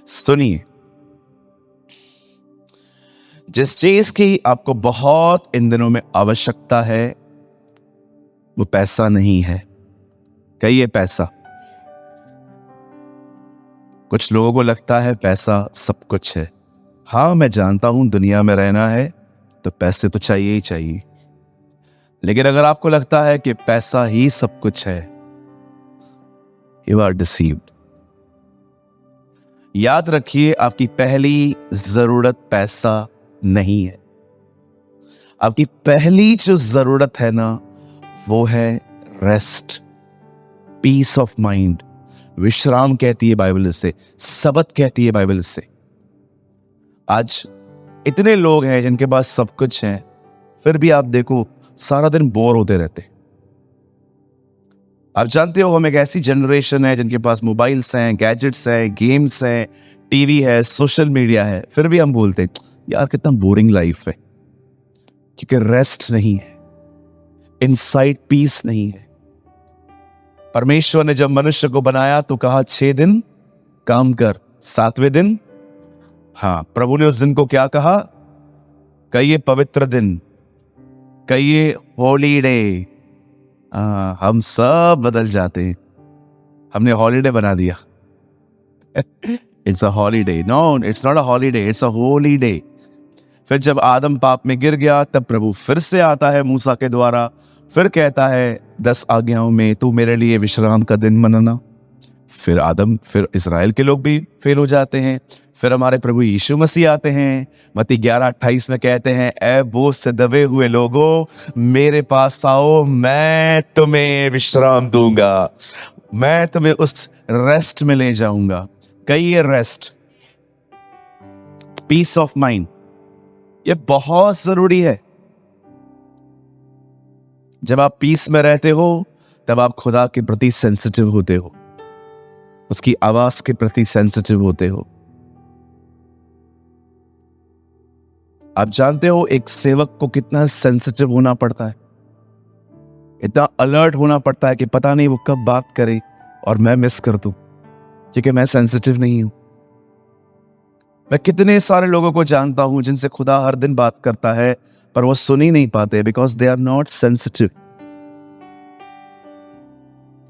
सुनिए, जिस चीज की आपको बहुत इन दिनों में आवश्यकता है वो पैसा नहीं है। कहिए पैसा। कुछ लोगों को लगता है पैसा सब कुछ है। हाँ, मैं जानता हूं दुनिया में रहना है तो पैसे तो चाहिए ही चाहिए, लेकिन अगर आपको लगता है कि पैसा ही सब कुछ है, यू आर डिसीव्ड। याद रखिए, आपकी पहली जरूरत पैसा नहीं है। आपकी पहली जो जरूरत है ना, वो है रेस्ट, पीस ऑफ माइंड। विश्राम कहती है बाइबल इसे, सबत कहती है बाइबल इसे। आज इतने लोग हैं जिनके पास सब कुछ है, फिर भी आप देखो सारा दिन बोर होते रहते। आप जानते हो, हम एक ऐसी जनरेशन है जिनके पास मोबाइल्स हैं, गैजेट्स हैं, गेम्स हैं, टीवी है, सोशल मीडिया है, फिर भी हम बोलते यार कितना बोरिंग लाइफ है, क्योंकि रेस्ट नहीं है, इनसाइड पीस नहीं है। परमेश्वर ने जब मनुष्य को बनाया तो कहा 6 दिन काम कर, 7वें दिन, हाँ, प्रभु ने उस दिन को क्या कहा? कहिए पवित्र दिन, कहिए हॉलीडे। हम सब बदल जाते हैं, हमने हॉलीडे बना दिया। It's a holiday. No, it's not a holiday, it's a holy day. फिर जब आदम पाप में गिर गया, तब प्रभु फिर से आता है मूसा के द्वारा, फिर कहता है 10 आज्ञाओं में तू मेरे लिए विश्राम का दिन मनाना। फिर इस्राएल के लोग भी फेल हो जाते हैं। फिर हमारे प्रभु यीशु मसीह आते हैं। मत्ती 11:28 में कहते हैं, ऐ बोझ से दबे हुए लोगों, मेरे पास आओ, मैं तुम्हें विश्राम दूंगा, मैं तुम्हें उस रेस्ट में ले जाऊंगा। कहिए रेस्ट, पीस ऑफ माइंड, ये बहुत जरूरी है। जब आप पीस में रहते हो तब आप खुदा के प्रति सेंसिटिव होते हो, उसकी आवाज के प्रति सेंसिटिव होते हो। आप जानते हो एक सेवक को कितना सेंसिटिव होना पड़ता है, इतना अलर्ट होना पड़ता है कि पता नहीं वो कब बात करे और मैं मिस कर दूं, क्योंकि मैं सेंसिटिव नहीं हूं। मैं कितने सारे लोगों को जानता हूं जिनसे खुदा हर दिन बात करता है, पर वो सुन ही नहीं पाते, because they are not sensitive.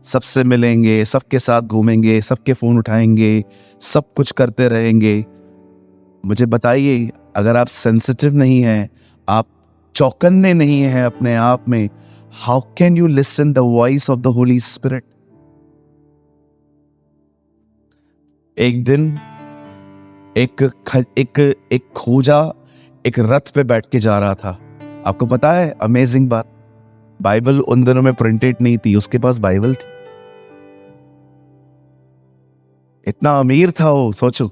सबसे मिलेंगे, सबके साथ घूमेंगे, सबके फोन उठाएंगे, सब कुछ करते रहेंगे। मुझे बताइए, अगर आप सेंसिटिव नहीं हैं, आप चौकन्ने नहीं हैं अपने आप में, how can you listen the voice of the Holi spirit? एक दिन एक खोजा एक रथ पे बैठ के जा रहा था। आपको पता है अमेजिंग बात, बाइबल उन दिनों में प्रिंटेड नहीं थी, उसके पास बाइबल थी। इतना अमीर था वो, सोचो,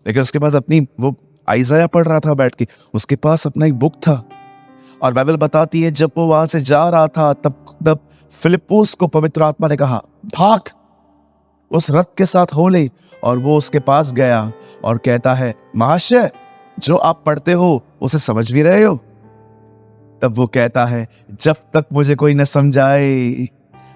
लेकिन उसके पास अपनी, वो आइज़ाया पढ़ रहा था बैठ के, उसके पास अपना एक बुक था। और बाइबल बताती है जब वो वहां से जा रहा था तब फिलिप्पुस को पवित्र आत्मा ने कहा, भाग, उस रथ के साथ हो ले। और वो उसके पास गया और कहता है, महाशय, जो आप पढ़ते हो उसे समझ भी रहे हो? तब वो कहता है, जब तक मुझे कोई न समझाए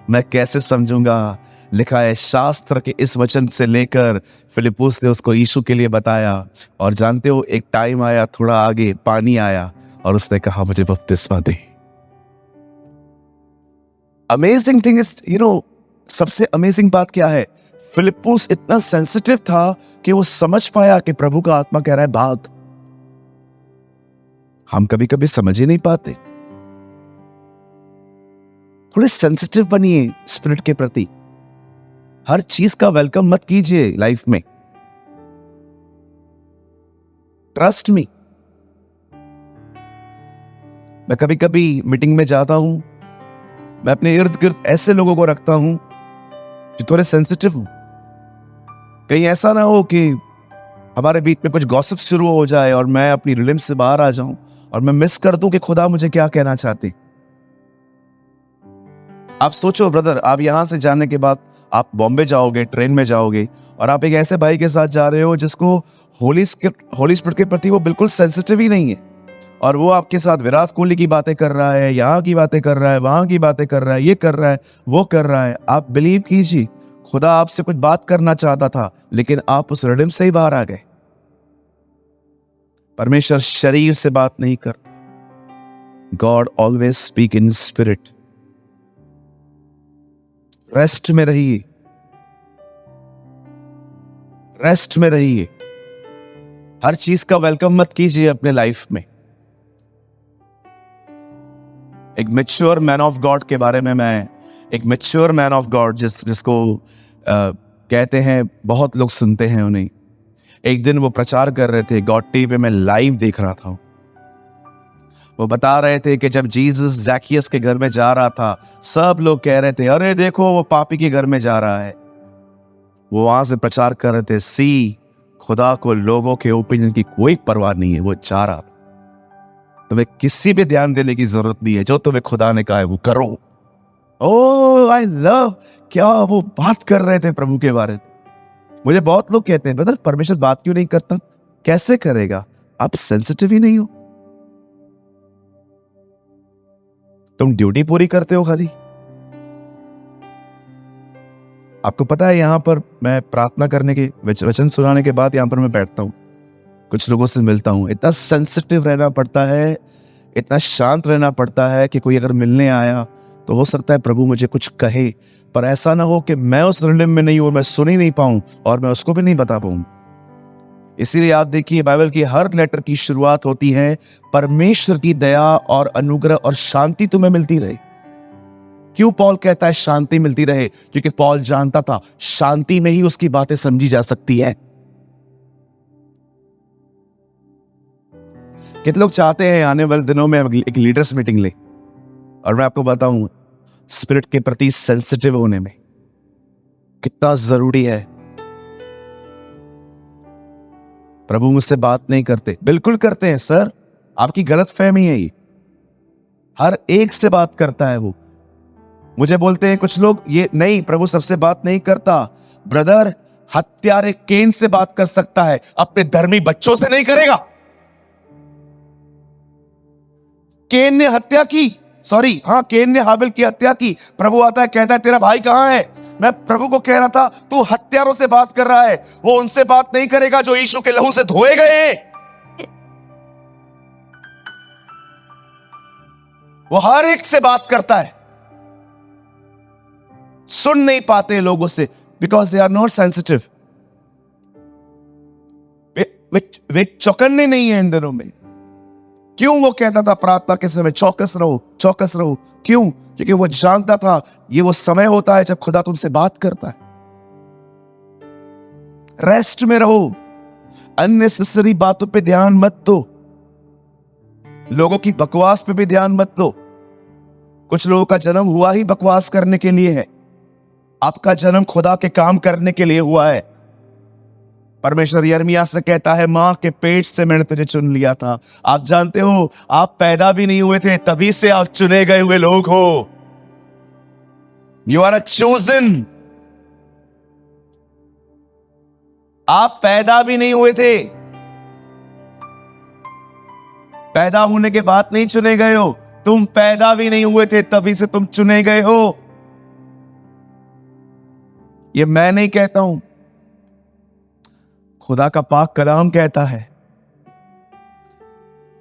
मैं कैसे समझूंगा। लिखा है शास्त्र के इस वचन से लेकर फिलिप्पुस ने उसको यीशु के लिए बताया। और जानते हो, एक टाइम आया, थोड़ा आगे पानी आया और उसने कहा, मुझे बपतिस्मा दे। अमेजिंग थिंग इज, सबसे अमेजिंग बात क्या है, फिलिप्पुस इतना सेंसिटिव था कि वो समझ पाया कि प्रभु का आत्मा कह रहा है भाग। हम कभी कभी समझ ही नहीं पाते। थोड़े सेंसिटिव बनिए स्पिरिट के प्रति। हर चीज का वेलकम मत कीजिए लाइफ में। Trust me. मैं कभी कभी मीटिंग में जाता हूं, मैं अपने इर्द गिर्द ऐसे लोगों को रखता हूं जो थोड़े सेंसिटिव हो। कहीं ऐसा ना हो कि हमारे बीच में कुछ गॉसिप शुरू हो जाए और मैं अपनी रिलिम से बाहर आ जाऊं और मैं मिस कर दूं कि खुदा मुझे क्या कहना चाहते। आप सोचो ब्रदर, आप यहां से जाने के बाद आप बॉम्बे जाओगे, ट्रेन में जाओगे, और आप एक ऐसे भाई के साथ जा रहे हो जिसको होली स्पिरिट के प्रति वो बिल्कुल सेंसिटिव ही नहीं है, और वो आपके साथ विराट कोहली की बातें कर रहा है, यहाँ की बातें कर रहा है, वहां की बातें कर रहा है, ये कर रहा है, वो कर रहा है। आप बिलीव कीजिए, खुदा आपसे कुछ बात करना चाहता था, लेकिन आप उस रिडम से ही बाहर आ गए। परमेश्वर शरीर से बात नहीं करता। God always speak in spirit. Rest में रहिए, रेस्ट में रहिए। हर चीज का वेलकम मत कीजिए अपने लाइफ में। एक मैच्योर मैन ऑफ गॉड के बारे में एक मैच्योर मैन ऑफ गॉड जिसको कहते हैं, बहुत लोग सुनते हैं उन्हें। एक दिन वो प्रचार कर रहे थे, गॉड टीवी पे मैं लाइव देख रहा था। वो बता रहे थे कि जब जीसस जैकियस के घर में जा रहा था, सब लोग कह रहे थे, अरे देखो वो पापी के घर में जा रहा है। वो वहां से प्रचार कर रहे थे, सी खुदा को लोगों के ओपिनियन की कोई परवाह नहीं है, वो जा रहा था। तुम्हें किसी पे ध्यान देने की जरूरत नहीं है, जो तुम्हें खुदा ने कहा है वो करो। ओह आई लव, क्या वो बात कर रहे थे प्रभु के बारे में। मुझे बहुत लोग कहते हैं, ब्रदर परमेश्वर बात क्यों नहीं करता? कैसे करेगा? आप सेंसिटिव ही नहीं हो, तुम ड्यूटी पूरी करते हो खाली। आपको पता है, यहां पर मैं प्रार्थना करने के वचन सुनाने के बाद यहां पर मैं बैठता हूं, कुछ लोगों से मिलता हूं। इतना सेंसिटिव रहना पड़ता है, इतना शांत रहना पड़ता है कि कोई अगर मिलने आया तो हो सकता है प्रभु मुझे कुछ कहे, पर ऐसा ना हो कि मैं उस रिडम में नहीं हूं, मैं सुन ही नहीं पाऊं और मैं उसको भी नहीं बता पाऊं। इसीलिए आप देखिए, बाइबल की हर लेटर की शुरुआत होती है, परमेश्वर की दया और अनुग्रह और शांति तुम्हें मिलती रहे। क्यों पॉल कहता है शांति मिलती रहे? क्योंकि पॉल जानता था शांति में ही उसकी बातें समझी जा सकती है। कितने लोग चाहते हैं आने वाले दिनों में एक लीडर्स मीटिंग ले, और मैं आपको बताऊं स्पिरिट के प्रति सेंसिटिव होने में कितना जरूरी है। प्रभु मुझसे बात नहीं करते, बिल्कुल करते हैं सर, आपकी गलतफहमी है ये। हर एक से बात करता है वो। मुझे बोलते हैं कुछ लोग, ये नहीं, प्रभु सबसे बात नहीं करता। ब्रदर, हत्यारे केन से बात कर सकता है, अपने धर्मी बच्चों से नहीं करेगा। केन ने हत्या की, केन ने हाबिल की हत्या की। प्रभु आता है, कहता है तेरा भाई कहां है? मैं प्रभु को कह रहा था, तू हत्यारों से बात कर रहा है। वो उनसे बात नहीं करेगा जो यीशु के लहू से धोए गए। वो हर एक से बात करता है। सुन नहीं पाते लोगों से, because they are not sensitive. वे चौकन्ने नहीं है इन दिनों में। क्यों वो कहता था प्रार्थना के समय चौकस रहो, चौकस रहो? क्यों? क्योंकि वो जानता था ये वो समय होता है जब खुदा तुमसे बात करता है। रेस्ट में रहो, अननेसेसरी बातों पे ध्यान मत दो, लोगों की बकवास पे भी ध्यान मत दो। कुछ लोगों का जन्म हुआ ही बकवास करने के लिए है, आपका जन्म खुदा के काम करने के लिए हुआ है। परमेश्वर यिर्मयाह से कहता है, मां के पेट से मैंने तुझे चुन लिया था। आप जानते हो, आप पैदा भी नहीं हुए थे, तभी से आप चुने गए हुए लोग हो। You are a chosen. आप पैदा भी नहीं हुए थे, पैदा होने के बाद नहीं चुने गए हो। तुम पैदा भी नहीं हुए थे, तभी से तुम चुने गए हो। ये मैं नहीं कहता हूं, खुदा का पाक कलाम कहता है।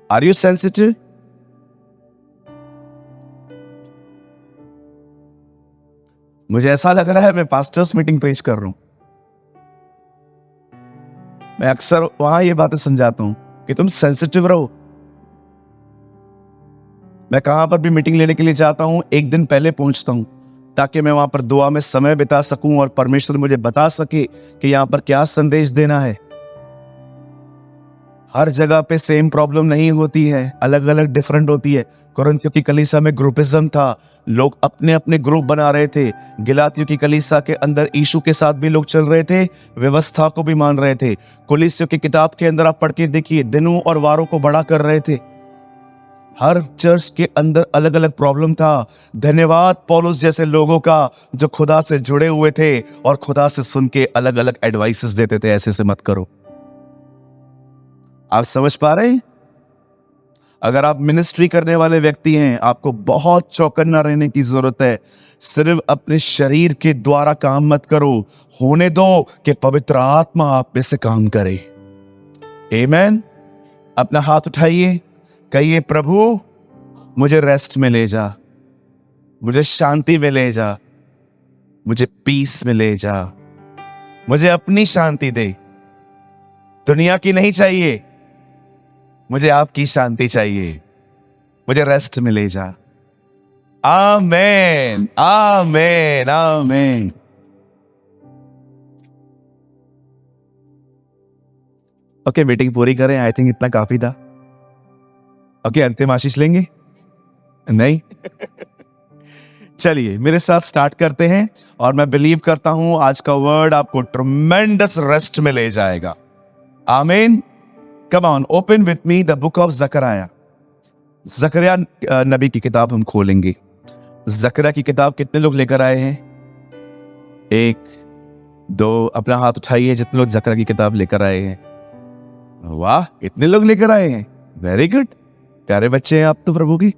Are you sensitive? मुझे ऐसा लग रहा है मैं पास्टर्स मीटिंग प्रीच कर रहा हूं। मैं अक्सर वहां ये बातें समझाता हूं कि तुम सेंसिटिव रहो। मैं कहां पर भी मीटिंग लेने के लिए जाता हूं, एक दिन पहले पहुंचता हूं, ताकि मैं वहां पर दुआ में समय बिता सकूं और परमेश्वर मुझे बता सके कि यहां पर क्या संदेश देना है। हर जगह पे सेम प्रॉब्लम नहीं होती है, अलग अलग डिफरेंट होती है। कुरिन्थियों की कलीसिया में ग्रुपिज्म था, लोग अपने अपने ग्रुप बना रहे थे। गलातियों की कलीसिया के अंदर यीशु के साथ भी लोग चल रहे थे, व्यवस्था को भी मान रहे थे। कुलिसियों की किताब के अंदर आप पढ़ के देखिए, दिनों और वारों को बड़ा कर रहे थे। हर चर्च के अंदर अलग अलग प्रॉब्लम था। धन्यवाद पौलुस जैसे लोगों का जो खुदा से जुड़े हुए थे और खुदा से सुन के अलग अलग एडवाइसेस देते थे, ऐसे से मत करो। आप समझ पा रहे हैं? अगर आप मिनिस्ट्री करने वाले व्यक्ति हैं, आपको बहुत चौकन्ना रहने की जरूरत है। सिर्फ अपने शरीर के द्वारा काम मत करो, होने दो कि पवित्र आत्मा आप में से काम करे। आमीन। अपना हाथ उठाइए, कहिए प्रभु मुझे रेस्ट में ले जा, मुझे शांति में ले जा, मुझे पीस में ले जा, मुझे अपनी शांति दे, दुनिया की नहीं चाहिए, मुझे आपकी शांति चाहिए, मुझे रेस्ट में ले जा। आमीन, आमीन, आमीन। ओके, मीटिंग पूरी करें। आई थिंक इतना काफी था। ओके, अंतिम आशीष लेंगे? नहीं? चलिए मेरे साथ स्टार्ट करते हैं, और मैं बिलीव करता हूं आज का वर्ड आपको ट्रमेंडस रेस्ट में ले जाएगा। आमीन। Come on, open with me the book of Zechariah. Zechariah नबी की किताब हम खोलेंगे। जकरिया की किताब कितने लोग लेकर आए हैं? 1 2, अपना हाथ उठाइए जितने लोग जकरिया की किताब लेकर आए हैं। वाह, इतने लोग लेकर आए हैं, वेरी गुड। प्यारे बच्चे हैं आप तो प्रभु की।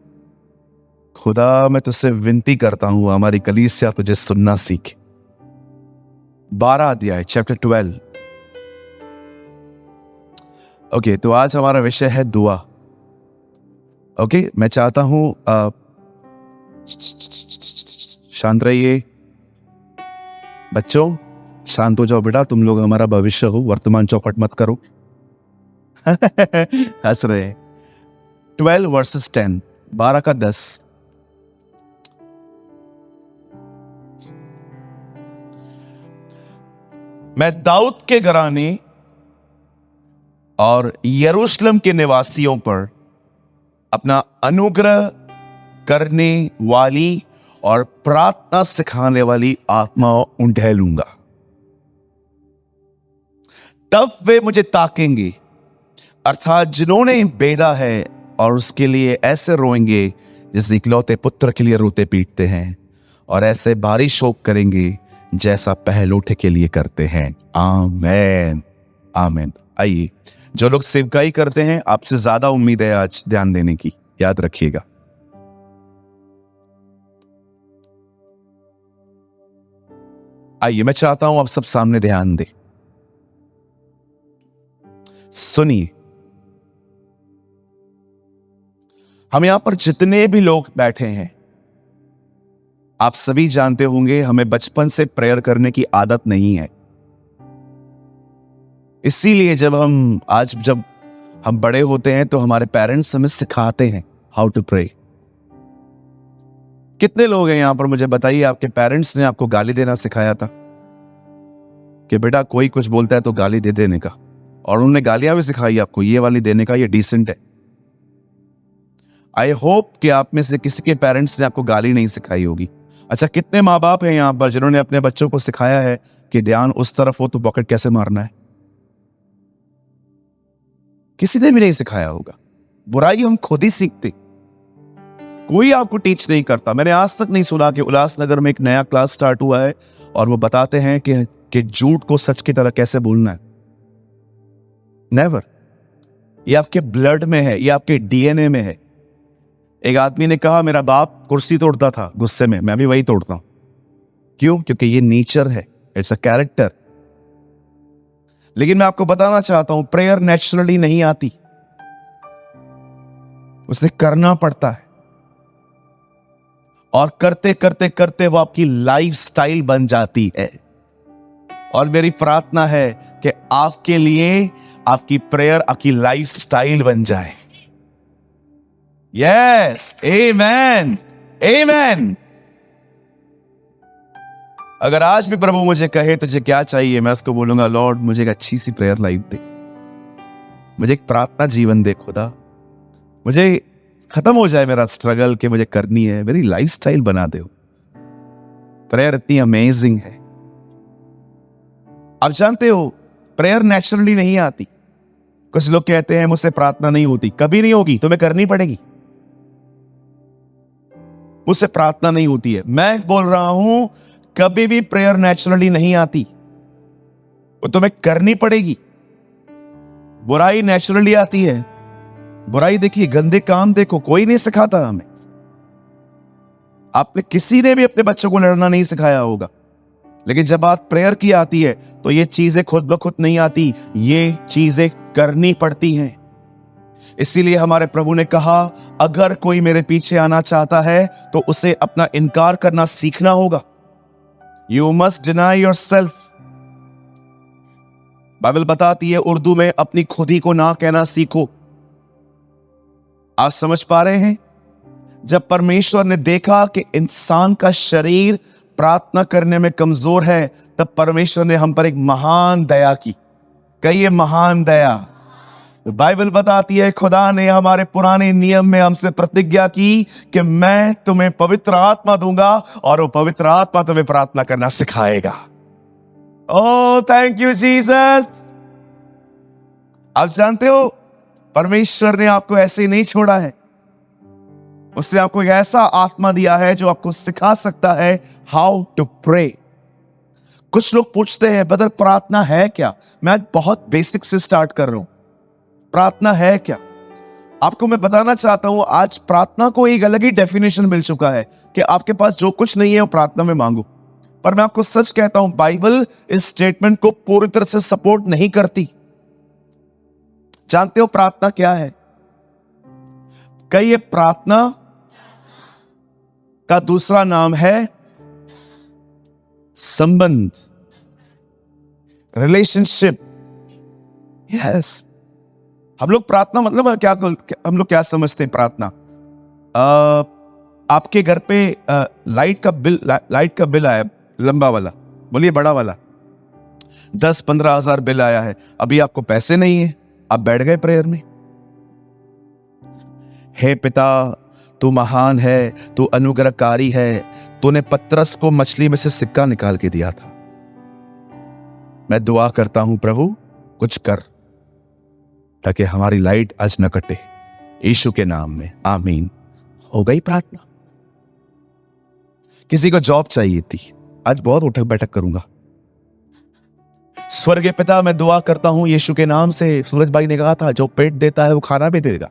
खुदा मैं तुझसे विनती करता हूं हमारी कलीसिया तुझे सुनना सीखे। 12 अध्याय, चैप्टर 12। ओके, तो आज हमारा विषय है दुआ। ओके, मैं चाहता हूं शांत रहिए बच्चों, शांत हो जाओ बेटा, तुम लोग हमारा भविष्य हो। वर्तमान चौपट मत करो। हंस रहे हैं। 12 वर्सेस 10, 12 का 10। मैं दाऊद के घराने और यरूशलेम के निवासियों पर अपना अनुग्रह करने वाली और प्रार्थना सिखाने वाली आत्मा उंडेलूंगा। तब वे मुझे ताकेंगे, अर्थात जिन्होंने बेदा है, और उसके लिए ऐसे रोएंगे जैसे इकलौते पुत्र के लिए रोते पीटते हैं, और ऐसे भारी शोक करेंगे जैसा पहलौठे के लिए करते हैं। आमीन, आमीन। आइए, जो लोग सेवकाई करते हैं आपसे ज्यादा उम्मीद है आज ध्यान देने की, याद रखिएगा। आइए, मैं चाहता हूं आप सब सामने ध्यान दें, सुनिए। हम यहां पर जितने भी लोग बैठे हैं, आप सभी जानते होंगे हमें बचपन से प्रेयर करने की आदत नहीं है। इसीलिए जब हम बड़े होते हैं तो हमारे पेरेंट्स हमें सिखाते हैं हाउ टू प्रे। कितने लोग हैं यहां पर, मुझे बताइए, आपके पेरेंट्स ने आपको गाली देना सिखाया था कि बेटा कोई कुछ बोलता है तो गाली दे देने का, और उन्होंने गालियां भी सिखाई आपको, ये वाली देने का, ये डिसेंट है। आई होप कि आप में से किसी के पेरेंट्स ने आपको गाली नहीं सिखाई होगी। अच्छा, कितने माँ बाप हैं यहां पर जिन्होंने अपने बच्चों को सिखाया है कि ध्यान उस तरफ हो तो पॉकेट कैसे मारना है? किसी ने भी नहीं सिखाया होगा। बुराई हम खुद ही सीखते, कोई आपको टीच नहीं करता। मैंने आज तक नहीं सुना कि उल्लासनगर में एक नया क्लास स्टार्ट हुआ है और वो बताते हैं कि झूठ को सच की तरह कैसे बोलना है। नेवर। ये आपके ब्लड में है, ये आपके डीएनए में है। एक आदमी ने कहा मेरा बाप कुर्सी तोड़ता था गुस्से में, मैं भी वही तोड़ता हूं। क्यों? क्योंकि ये नेचर है, इट्स अ कैरेक्टर। लेकिन मैं आपको बताना चाहता हूं, प्रेयर नेचुरली नहीं आती, उसे करना पड़ता है, और करते करते करते वो आपकी लाइफ स्टाइल बन जाती है। और मेरी प्रार्थना है कि आपके लिए आपकी प्रेयर आपकी लाइफ स्टाइल बन जाए। यस, आमेन, आमेन। अगर आज भी प्रभु मुझे कहे तुझे क्या चाहिए, मैं उसको बोलूंगा लॉर्ड मुझे एक अच्छी सी प्रेयर लाइफ दे, मुझे एक प्रार्थना जीवन दे खुदा, मुझे खत्म हो जाए मेरा स्ट्रगल कि मुझे करनी है, मेरी लाइफस्टाइल बना दे। प्रेयर इतनी अमेजिंग है। आप जानते हो प्रेयर नेचुरली नहीं आती। कुछ लोग कहते हैं मुझसे प्रार्थना नहीं होती, कभी नहीं होगी, तुम्हें करनी पड़ेगी। मुझसे प्रार्थना नहीं होती है, मैं बोल रहा हूं कभी भी प्रेयर नेचुरली नहीं आती, वो तुम्हें करनी पड़ेगी। बुराई नेचुरली आती है, बुराई देखिए, गंदे काम देखो, कोई नहीं सिखाता हमें। आप में किसी ने भी अपने बच्चों को लड़ना नहीं सिखाया होगा, लेकिन जब बात प्रेयर की आती है तो ये चीजें खुद ब खुद नहीं आती, ये चीजें करनी पड़ती हैं। इसीलिए हमारे प्रभु ने कहा, अगर कोई मेरे पीछे आना चाहता है तो उसे अपना इनकार करना सीखना होगा। You must deny yourself. Bible बताती है उर्दू में, अपनी खुदी को ना कहना सीखो। आप समझ पा रहे हैं? जब परमेश्वर ने देखा कि इंसान का शरीर प्रार्थना करने में कमजोर है, तब परमेश्वर ने हम पर एक महान दया की। कहिए महान दया। बाइबल बताती है खुदा ने हमारे पुराने नियम में हमसे प्रतिज्ञा की कि मैं तुम्हें पवित्र आत्मा दूंगा और वो पवित्र आत्मा तुम्हें प्रार्थना करना सिखाएगा। Oh thank you Jesus. आप जानते हो परमेश्वर ने आपको ऐसे ही नहीं छोड़ा है, उसने आपको एक ऐसा आत्मा दिया है जो आपको सिखा सकता है हाउ टू प्रे। कुछ लोग पूछते हैं ब्रदर प्रार्थना है क्या? मैं आज बहुत बेसिक से स्टार्ट कर रहा हूं। प्रार्थना है क्या? आपको मैं बताना चाहता हूं, आज प्रार्थना को एक अलग ही डेफिनेशन मिल चुका है कि आपके पास जो कुछ नहीं है वो प्रार्थना में मांगो। पर मैं आपको सच कहता हूं, बाइबल इस स्टेटमेंट को पूरी तरह से सपोर्ट नहीं करती। जानते हो प्रार्थना क्या है? कहिए प्रार्थना का दूसरा नाम है संबंध, रिलेशनशिप। यस, हम लोग प्रार्थना मतलब क्या, हम लोग क्या समझते हैं प्रार्थना? आपके घर पे लाइट का बिल आया, लंबा वाला, बोलिए बड़ा वाला, 10-15 हजार बिल आया है। अभी आपको पैसे नहीं है, आप बैठ गए प्रेयर में। हे पिता, तू महान है, तू अनुग्रहकारी है, तूने पतरस को मछली में से सिक्का निकाल के दिया था। मैं दुआ करता हूं प्रभु कुछ कर ताकि हमारी लाइट आज न कटे, यीशु के नाम में आमीन। हो गई प्रार्थना। किसी को जॉब चाहिए थी, आज बहुत उठक बैठक करूंगा। स्वर्गीय पिता, मैं दुआ करता हूं यीशु के नाम से, सूरज भाई ने कहा था जो पेट देता है वो खाना भी देगा।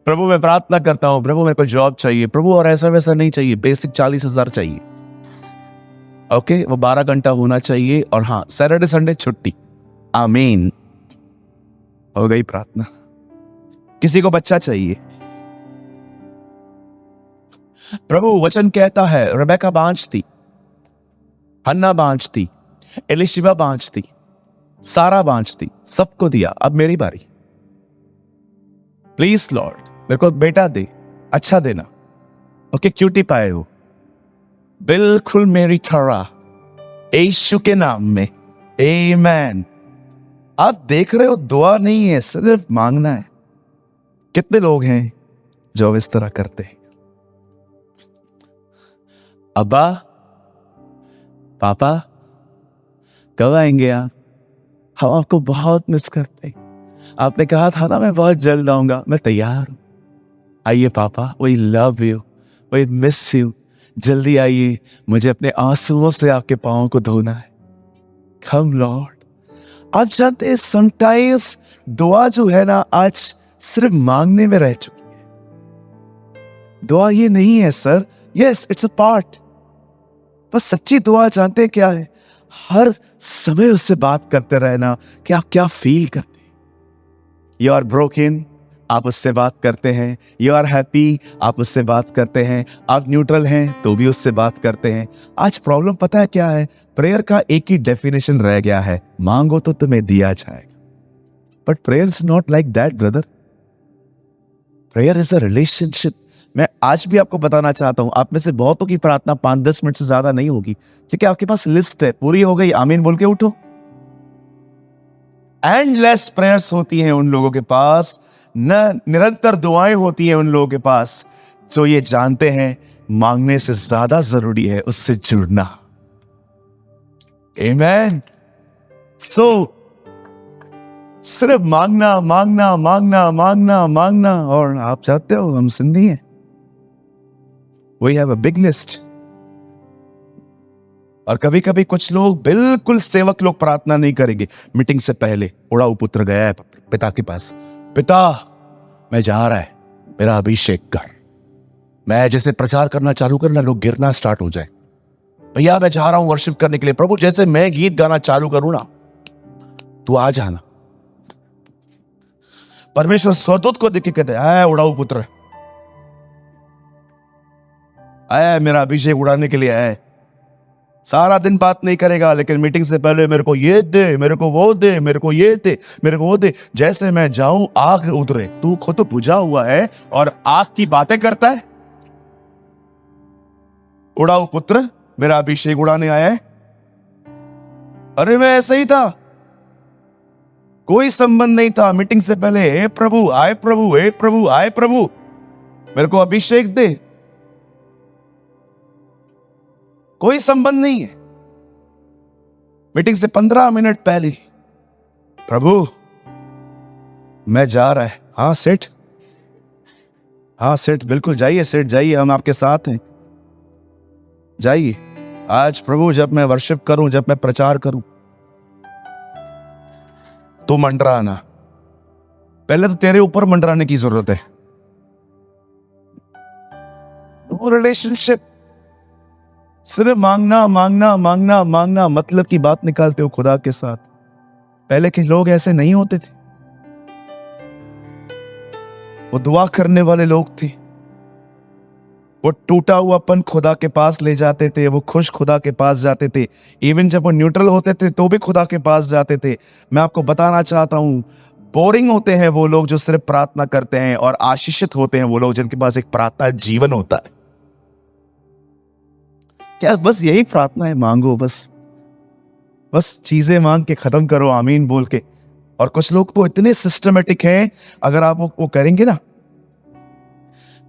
प्रभु मैं प्रार्थना करता हूं, प्रभु मेरे को जॉब चाहिए प्रभु, और ऐसा वैसा नहीं चाहिए, बेसिक 40,000 चाहिए। ओके, वो 12 घंटा होना चाहिए, और हाँ सैटरडे संडे छुट्टी। आमीन। हो गई प्रार्थना। किसी को बच्चा चाहिए, प्रभु वचन कहता है रेबेका बांझ थी, हन्ना बांझ थी, एलिशिबा बांझ थी, सारा बांझ थी, सबको दिया, अब मेरी बारी। प्लीज लॉर्ड मेरे को बेटा दे, अच्छा देना। ओके, क्यूटी पाए हो, बिल्कुल मेरी तरह, यीशु के नाम में आमीन। आप देख रहे हो दुआ नहीं है, सिर्फ मांगना है। कितने लोग हैं जो इस तरह करते हैं? अब्बा, पापा कब आएंगे आप? हम आपको बहुत मिस करते हैं। आपने कहा था ना मैं बहुत जल्द आऊंगा, मैं तैयार हूं। आइए पापा, we love you, we miss you. जल्दी आइए, मुझे अपने आंसुओं से आपके पांवों को धोना है। कम लॉर्ड। आप जानते हैं समटाइम्स दुआ जो है ना आज सिर्फ मांगने में रह चुकी है। दुआ ये नहीं है sir, yes it's a part, बस सच्ची दुआ जानते हैं क्या है? हर समय उससे बात करते रहना कि आप क्या फील करते हैं। यू आर ब्रोकन, आप उससे बात करते हैं। यू आर हैप्पी, आप उससे बात करते हैं। आप न्यूट्रल हैं तो भी उससे बात करते हैं। आज प्रॉब्लम पता है क्या है? प्रेयर का एक ही डेफिनेशन रह गया है, मांगो तो तुम्हें दिया जाएगा। But prayer is not like that brother. Prayer is a relationship. मैं आज भी आपको बताना चाहता हूं, आप में से बहुतों की प्रार्थना 5-10 मिनट से ज्यादा नहीं होगी, क्योंकि आपके पास लिस्ट है, पूरी हो गई, आमीन बोल के उठो। एंडलेस प्रेयर्स होती हैं उन लोगों के पास, न निरंतर दुआएं होती हैं उन लोगों के पास जो ये जानते हैं मांगने से ज्यादा जरूरी है उससे जुड़ना। आमीन। सो सिर्फ मांगना मांगना मांगना मांगना मांगना, और आप चाहते हो हम सिंधी हैं, we have a big list. और कभी कभी कुछ लोग, बिल्कुल सेवक लोग प्रार्थना नहीं करेंगे मीटिंग से पहले, उड़ाऊ पुत्र गया है पिता के पास, पिता मैं जा रहा है, मेरा अभिषेक कर। मैं जैसे प्रचार करना चालू करना, लोग गिरना स्टार्ट हो जाए। भैया मैं जा रहा हूं वर्शिप करने के लिए, प्रभु जैसे मैं गीत गाना चालू करूं ना, तू आ जाना। परमेश्वर स्वदूत को देख के कहते आया उड़ाऊ पुत्र, आया मेरा अभिषेक उड़ाने के लिए आया। सारा दिन बात नहीं करेगा, लेकिन मीटिंग से पहले मेरे को ये दे, मेरे को वो दे, मेरे को ये दे, मेरे को वो दे। जैसे मैं जाऊं आग उतरे। तू खुद तो बुझा हुआ है और आग की बातें करता है। उड़ाऊ पुत्र मेरा अभिषेक उड़ाने आया है। अरे मैं ऐसा ही था, कोई संबंध नहीं था। मीटिंग से पहले हे प्रभु आए, प्रभु हे प्रभु आए, प्रभु मेरे को अभिषेक दे, कोई संबंध नहीं है। मीटिंग से 15 मिनट पहले प्रभु मैं जा रहा है। हाँ सेठ, हाँ सेठ, बिल्कुल जाइए सेठ, जाइए, हम आपके साथ हैं, जाइए। आज प्रभु जब मैं वर्शिप करूं, जब मैं प्रचार करूं, तो मंडराना, पहले तो तेरे ऊपर मंडराने की जरूरत है। वो रिलेशनशिप सिर्फ मांगना मांगना मांगना मांगना, मतलब की बात निकालते हो खुदा के साथ। पहले के लोग ऐसे नहीं होते थे, वो दुआ करने वाले लोग थे। वो टूटा हुआपन खुदा के पास ले जाते थे, वो खुश खुदा के पास जाते थे। इवन जब वो न्यूट्रल होते थे तो भी खुदा के पास जाते थे। मैं आपको बताना चाहता हूं, बोरिंग होते हैं वो लोग जो सिर्फ प्रार्थना करते हैं, और आशीषित होते हैं वो लोग जिनके पास एक प्रार्थना जीवन होता है। क्या बस यही प्रार्थना है, मांगो बस चीजें मांग के खत्म करो आमीन बोल के। और कुछ लोग तो इतने सिस्टमेटिक हैं, अगर आप वो करेंगे ना,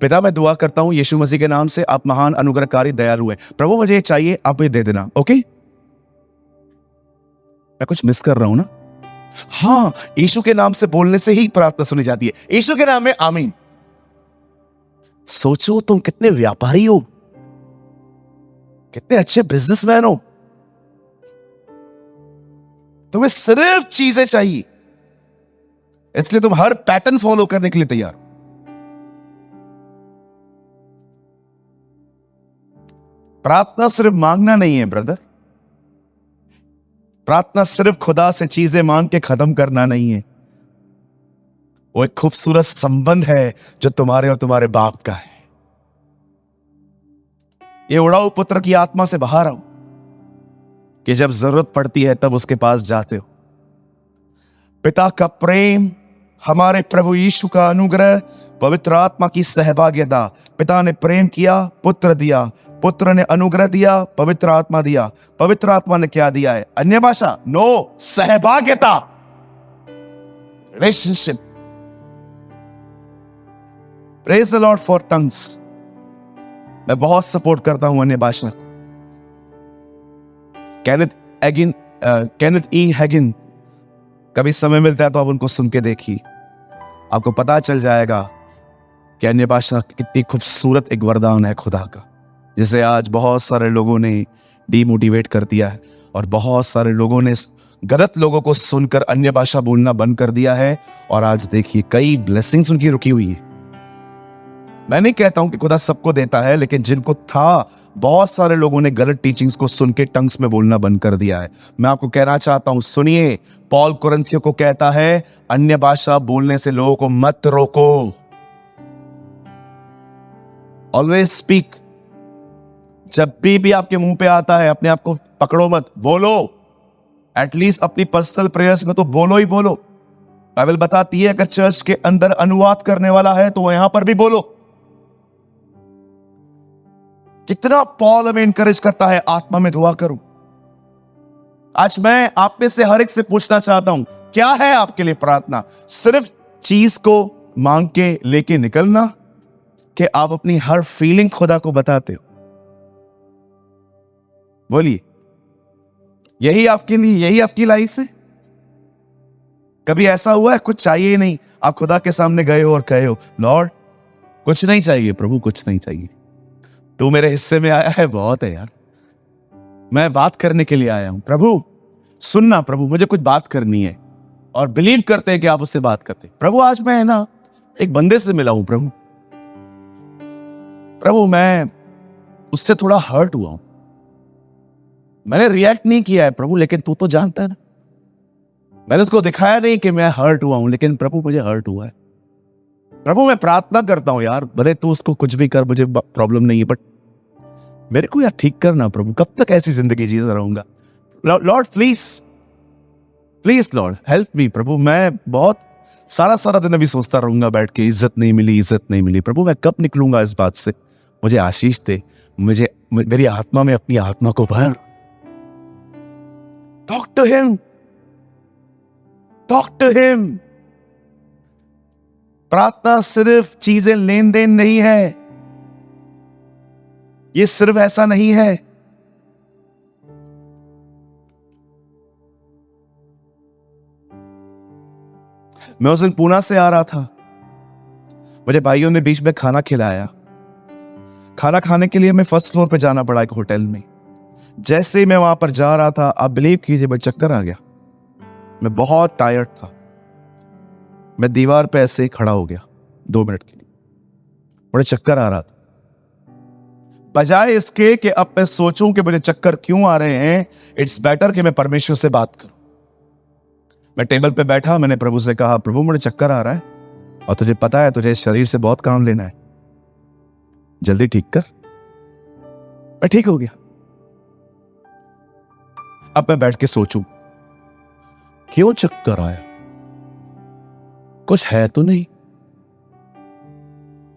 पिता मैं दुआ करता हूं यीशु मसीह के नाम से, आप महान अनुग्रहकारी दयालु हैं, प्रभु मुझे चाहिए, आप ये दे देना। ओके, मैं कुछ मिस कर रहा हूं ना? हाँ, यीशु के नाम से बोलने से ही प्रार्थना सुनी जाती है। यीशु के नाम में आमीन। सोचो तुम कितने व्यापारी हो, कितने अच्छे बिजनेसमैन हो। तुम्हें सिर्फ चीजें चाहिए, इसलिए तुम हर पैटर्न फॉलो करने के लिए तैयार हो। प्रार्थना सिर्फ मांगना नहीं है ब्रदर, प्रार्थना सिर्फ खुदा से चीजें मांग के खत्म करना नहीं है। वो एक खूबसूरत संबंध है जो तुम्हारे और तुम्हारे बाप का है। ये उड़ाऊ पुत्र की आत्मा से बाहर आओ कि जब जरूरत पड़ती है तब उसके पास जाते हो। पिता का प्रेम, हमारे प्रभु यीशु का अनुग्रह, पवित्र आत्मा की सहभागिता। पिता ने प्रेम किया, पुत्र दिया, पुत्र ने अनुग्रह दिया, पवित्र आत्मा दिया। पवित्र आत्मा ने क्या दिया है? अन्य भाषा नो, सहभागिता, relationship. Praise the Lord for tongues. मैं बहुत सपोर्ट करता हूं अन्य भाषा। केनेथ ई हैगिन, कभी समय मिलता है तो आप उनको सुन के देखिए, आपको पता चल जाएगा कि अन्य भाषा कितनी खूबसूरत एक वरदान है खुदा का, जिसे आज बहुत सारे लोगों ने डीमोटिवेट कर दिया है, और बहुत सारे लोगों ने गलत लोगों को सुनकर अन्य भाषा बोलना बंद कर दिया है। और आज देखिए कई ब्लेसिंग्स उनकी रुकी हुई है। मैं नहीं कहता हूं कि खुदा सबको देता है, लेकिन जिनको था, बहुत सारे लोगों ने गलत टीचिंग्स को सुन के टंग्स में बोलना बंद कर दिया है। मैं आपको कहना चाहता हूं, सुनिए, पौल कुरिन्थियों को कहता है अन्य भाषा बोलने से लोगों को मत रोको। Always speak. जब भी आपके मुंह पे आता है, अपने आप को पकड़ो मत, बोलो। एटलीस्ट अपनी पर्सनल प्रेयर्स में तो बोलो ही बोलो। बाइबल बताती है अगर चर्च के अंदर अनुवाद करने वाला है तो यहां पर भी बोलो। कितना पॉल हमें इंकरेज करता है, आत्मा में दुआ करो। आज मैं आप में से हर एक से पूछना चाहता हूं, क्या है आपके लिए प्रार्थना? सिर्फ चीज को मांग के लेके निकलना, कि आप अपनी हर फीलिंग खुदा को बताते हो? बोलिए, यही आपके लिए, यही आपकी लाइफ है? कभी ऐसा हुआ है कुछ चाहिए ही नहीं, आप खुदा के सामने गए हो और कहे हो, लॉर्ड कुछ नहीं चाहिए, प्रभु कुछ नहीं चाहिए, तू मेरे हिस्से में आया है, बहुत है यार, मैं बात करने के लिए आया हूं, प्रभु सुनना, प्रभु मुझे कुछ बात करनी है। और बिलीव करते हैं कि आप उससे बात करते हैं। प्रभु आज मैं ना एक बंदे से मिला हूं, प्रभु मैं उससे थोड़ा हर्ट हुआ हूं, मैंने रिएक्ट नहीं किया है प्रभु, लेकिन तू तो जानता है ना, मैंने उसको दिखाया नहीं कि मैं हर्ट हुआ हूं, लेकिन प्रभु मुझे हर्ट हुआ है। प्रभु मैं प्रार्थना करता हूं यार, भले तू उसको कुछ भी कर, मुझे प्रॉब्लम नहीं है, बट मेरे को यार ठीक करना प्रभु, कब तक ऐसी जिंदगी जीता रहूंगा। Lord please please Lord help me प्रभु। मैं बहुत सारा दिन अभी सोचता रहूंगा बैठ के, इज्जत नहीं मिली प्रभु, मैं कब निकलूंगा इस बात से। मुझे आशीष दे, मुझे मेरी आत्मा में अपनी आत्मा को भर। Talk to him. प्रार्थना सिर्फ चीजें लेन देन नहीं है, ये सिर्फ ऐसा नहीं है। मैं उस दिन पूना से आ रहा था, मुझे भाइयों ने बीच में खाना खिलाया। खाना खाने के लिए मैं फर्स्ट फ्लोर पे जाना पड़ा एक होटल में। जैसे ही मैं वहां पर जा रहा था, आप बिलीव कीजिए मुझे चक्कर आ गया। मैं बहुत टायर्ड था, मैं दीवार पे ऐसे ही खड़ा हो गया 2 मिनट के लिए, मुझे चक्कर आ रहा था। बजाय इसके कि अब मैं सोचूं कि मुझे चक्कर क्यों आ रहे हैं, इट्स बेटर कि मैं परमेश्वर से बात करूं। मैं टेबल पे बैठा, मैंने प्रभु से कहा, प्रभु मुझे चक्कर आ रहा है और तुझे पता है तुझे इस शरीर से बहुत काम लेना है, जल्दी ठीक कर। मैं ठीक हो गया। अब मैं बैठ के सोचूं क्यों चक्कर आया, कुछ है तो नहीं।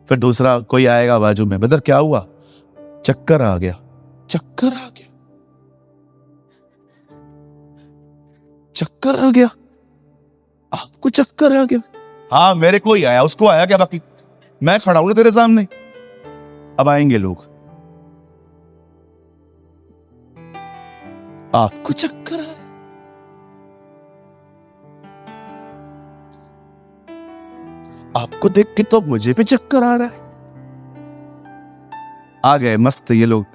फिर दूसरा कोई आएगा बाजू में, बदर क्या हुआ, चक्कर आ गया। चक्कर आ गया, आपको चक्कर आ गया? हाँ मेरे को ही आया, उसको आया क्या, बाकी मैं खड़ा हूं तेरे सामने। अब आएंगे लोग, आपको चक्कर आया? आपको देख के तो मुझे भी चक्कर आ रहा है। आ गए मस्त ये लोग,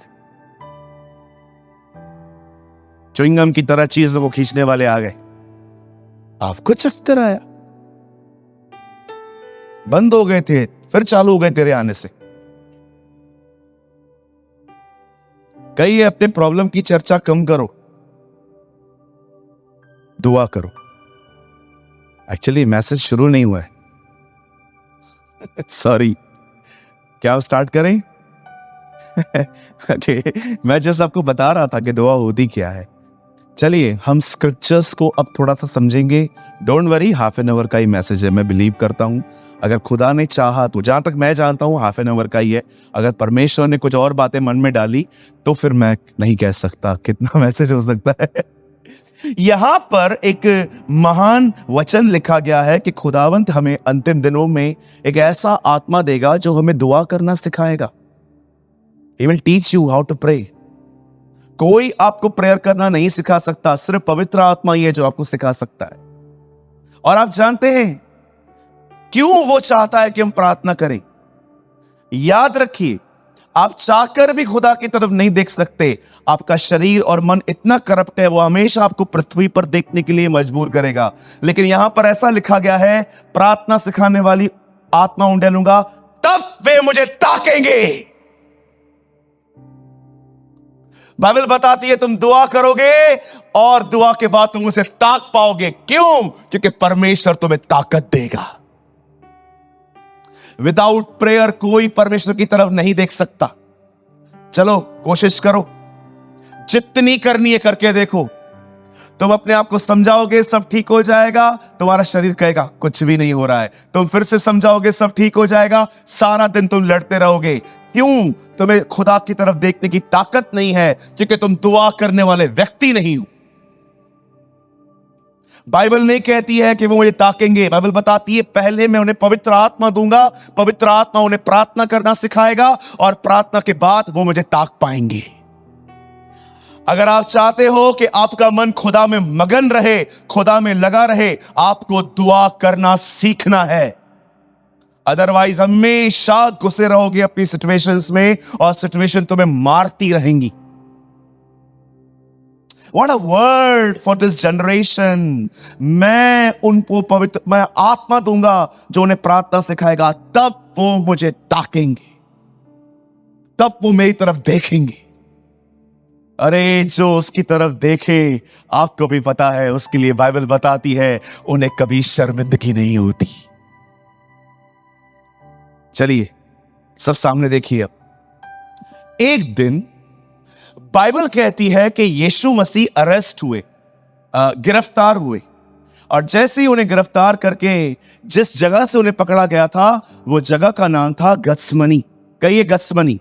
च्युइंगम की तरह चीजों को खींचने वाले आ गए। आपको चक्कर आया? बंद हो गए थे, फिर चालू हो गए तेरे आने से। कहिए अपने प्रॉब्लम की चर्चा कम करो, दुआ करो। एक्चुअली मैसेज शुरू नहीं हुआ है सॉरी, क्या स्टार्ट करें? okay, मैं जस्ट आपको बता रहा था कि दुआ होती क्या है। चलिए हम स्क्रिप्चर्स को अब थोड़ा सा समझेंगे। Don't worry, half an hour का ही मैसेज है, मैं बिलीव करता हूं अगर खुदा ने चाहा तो, जहां तक मैं जानता हूं हाफ एन आवर का ही है। अगर परमेश्वर ने कुछ और बातें मन में डाली तो फिर मैं नहीं कह सकता कितना मैसेज हो सकता है। यहां पर एक महान वचन लिखा गया है कि खुदावंत हमें अंतिम दिनों में एक ऐसा आत्मा देगा जो हमें दुआ करना सिखाएगा। He will teach you how to pray. कोई आपको प्रेयर करना नहीं सिखा सकता, सिर्फ पवित्र आत्मा ही है जो आपको सिखा सकता है। और आप जानते हैं क्यों वो चाहता है कि हम प्रार्थना करें? याद रखिए, आप चाहकर भी खुदा की तरफ नहीं देख सकते। आपका शरीर और मन इतना करप्ट है, वो हमेशा आपको पृथ्वी पर देखने के लिए मजबूर करेगा। लेकिन यहां पर ऐसा लिखा गया है, प्रार्थना सिखाने वाली आत्मा उंडे लूंगा, तब वे मुझे ताकेंगे। बाइबल बताती है तुम दुआ करोगे और दुआ के बाद तुम उसे ताक पाओगे। क्यों? क्योंकि परमेश्वर तुम्हें ताकत देगा। विदाउट प्रेयर कोई परमेश्वर की तरफ नहीं देख सकता। चलो कोशिश करो, जितनी करनी है करके देखो। तुम अपने आप को समझाओगे सब ठीक हो जाएगा, तुम्हारा शरीर कहेगा कुछ भी नहीं हो रहा है। तुम फिर से समझाओगे सब ठीक हो जाएगा, सारा दिन तुम लड़ते रहोगे। क्यों? तुम्हें खुदा की तरफ देखने की ताकत नहीं है, क्योंकि तुम दुआ करने वाले व्यक्ति नहीं हो। बाइबल नहीं कहती है कि वो मुझे ताकेंगे, बाइबल बताती है पहले मैं उन्हें पवित्र आत्मा दूंगा, पवित्र आत्मा उन्हें प्रार्थना करना सिखाएगा और प्रार्थना के बाद वो मुझे ताक पाएंगे। अगर आप चाहते हो कि आपका मन खुदा में मगन रहे, खुदा में लगा रहे, आपको दुआ करना सीखना है। अदरवाइज हमेशा घुसे रहोगे अपनी सिचुएशंस में और सिचुएशन तुम्हें मारती रहेंगी। What a word for this generation. मैं उनको पवित्र, मैं आत्मा दूंगा जो उन्हें प्रार्थना सिखाएगा, तब वो मुझे ताकेंगे, तब वो मेरी तरफ देखेंगे। अरे जो उसकी तरफ देखे, आपको भी पता है, उसके लिए बाइबल बताती है उन्हें कभी शर्मिंदगी नहीं होती। चलिए सब सामने देखिए। अब एक दिन बाइबल कहती है कि यीशु मसीह अरेस्ट हुए, गिरफ्तार हुए, और जैसे ही उन्हें गिरफ्तार करके जिस जगह से उन्हें पकड़ा गया था, वो जगह का नाम था गत्समनी। कहिए गत्समनी।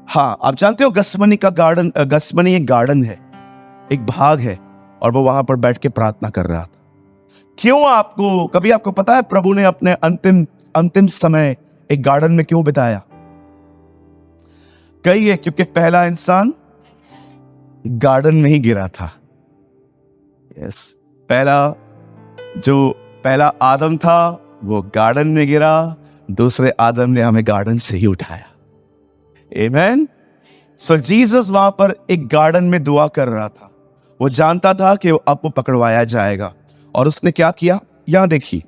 हाँ, आप जानते हो गत्समनी का गार्डन, गत्समनी एक गार्डन है, एक भाग है, और वो वहां पर बैठ के प्रार्थना कर रहा था। क्यों? कभी आपको पता है प्रभु ने अपने अंतिम समय एक गार्डन में क्यों बिताया? कहिए, क्योंकि पहला इंसान गार्डन में ही गिरा था। यस, पहला आदम था वो गार्डन में गिरा, दूसरे आदम ने हमें गार्डन से ही उठाया। आमेन। सो जीसस वहां पर एक गार्डन में दुआ कर रहा था। वो जानता था कि अब वो पकड़वाया जाएगा, और उसने क्या किया? यहां देखिए,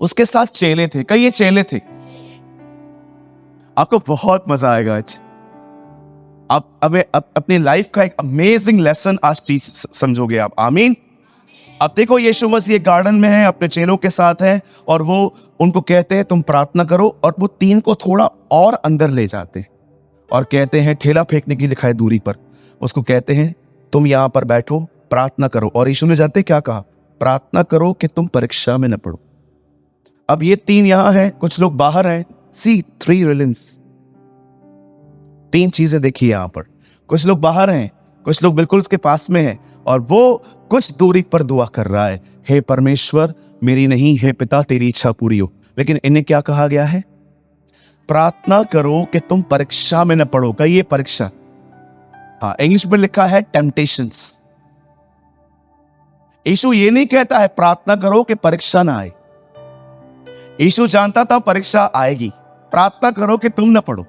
उसके साथ चेले थे। कई ये चेले थे। आपको बहुत मजा आएगा आज। आप अपनी लाइफ का एक अमेजिंग लेसन आज चीज समझोगे आप। आमीन। अब देखो, यीशु मसीह गार्डन में है, अपने चेलों के साथ है, और वो उनको कहते हैं तुम प्रार्थना करो, और वो तीन को थोड़ा और अंदर ले जाते हैं और कहते हैं, ठेला फेंकने की लिखा है दूरी पर, उसको कहते हैं तुम यहां पर बैठो, प्रार्थना करो। और यीशु ने जानते क्या कहा? प्रार्थना करो कि तुम परीक्षा में न पड़ो। अब ये तीन यहां हैं, कुछ लोग बाहर हैं। सी 3 रिलिम्स, 3 चीजें देखिए यहां पर। कुछ लोग बाहर हैं, कुछ लोग बिल्कुल उसके पास में हैं, और वो कुछ दूरी पर दुआ कर रहा है, हे परमेश्वर मेरी नहीं, हे पिता तेरी इच्छा पूरी हो। लेकिन इन्हें क्या कहा गया है? प्रार्थना करो कि तुम परीक्षा में न पड़ो। का ये परीक्षा, हाँ, इंग्लिश में लिखा है टेम्पटेशंस। यीशु ये नहीं कहता है प्रार्थना करो कि परीक्षा ना आए। यीशु जानता था परीक्षा आएगी, प्रार्थना करो कि तुम न पढ़ो।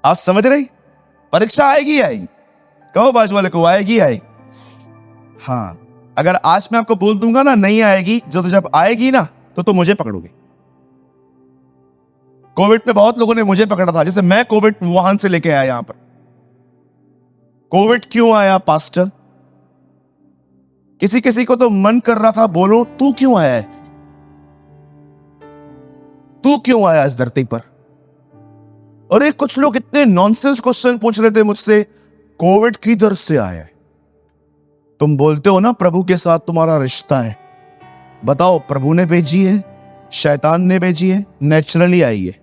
आप समझ रहे? परीक्षा आएगी आएगी। कहो बाजू वाले को, आएगी आएगी। हाँ, अगर आज मैं आपको बोल दूंगा ना नहीं आएगी, जो तो जब आएगी ना तो मुझे पकड़ोगे। कोविड में बहुत लोगों ने मुझे पकड़ा था, जैसे मैं कोविड वुहान से लेके आया यहां पर। कोविड क्यों आया पास्टर? किसी को तो मन कर रहा था बोलो, तू क्यों आया है? तू क्यों आया इस धरती पर? अरे कुछ लोग इतने नॉनसेंस क्वेश्चन पूछ रहे थे मुझसे, कोविड किधर से आया है? तुम बोलते हो ना प्रभु के साथ तुम्हारा रिश्ता है, बताओ प्रभु ने भेजी है, शैतान ने भेजी है, नेचुरली आई है?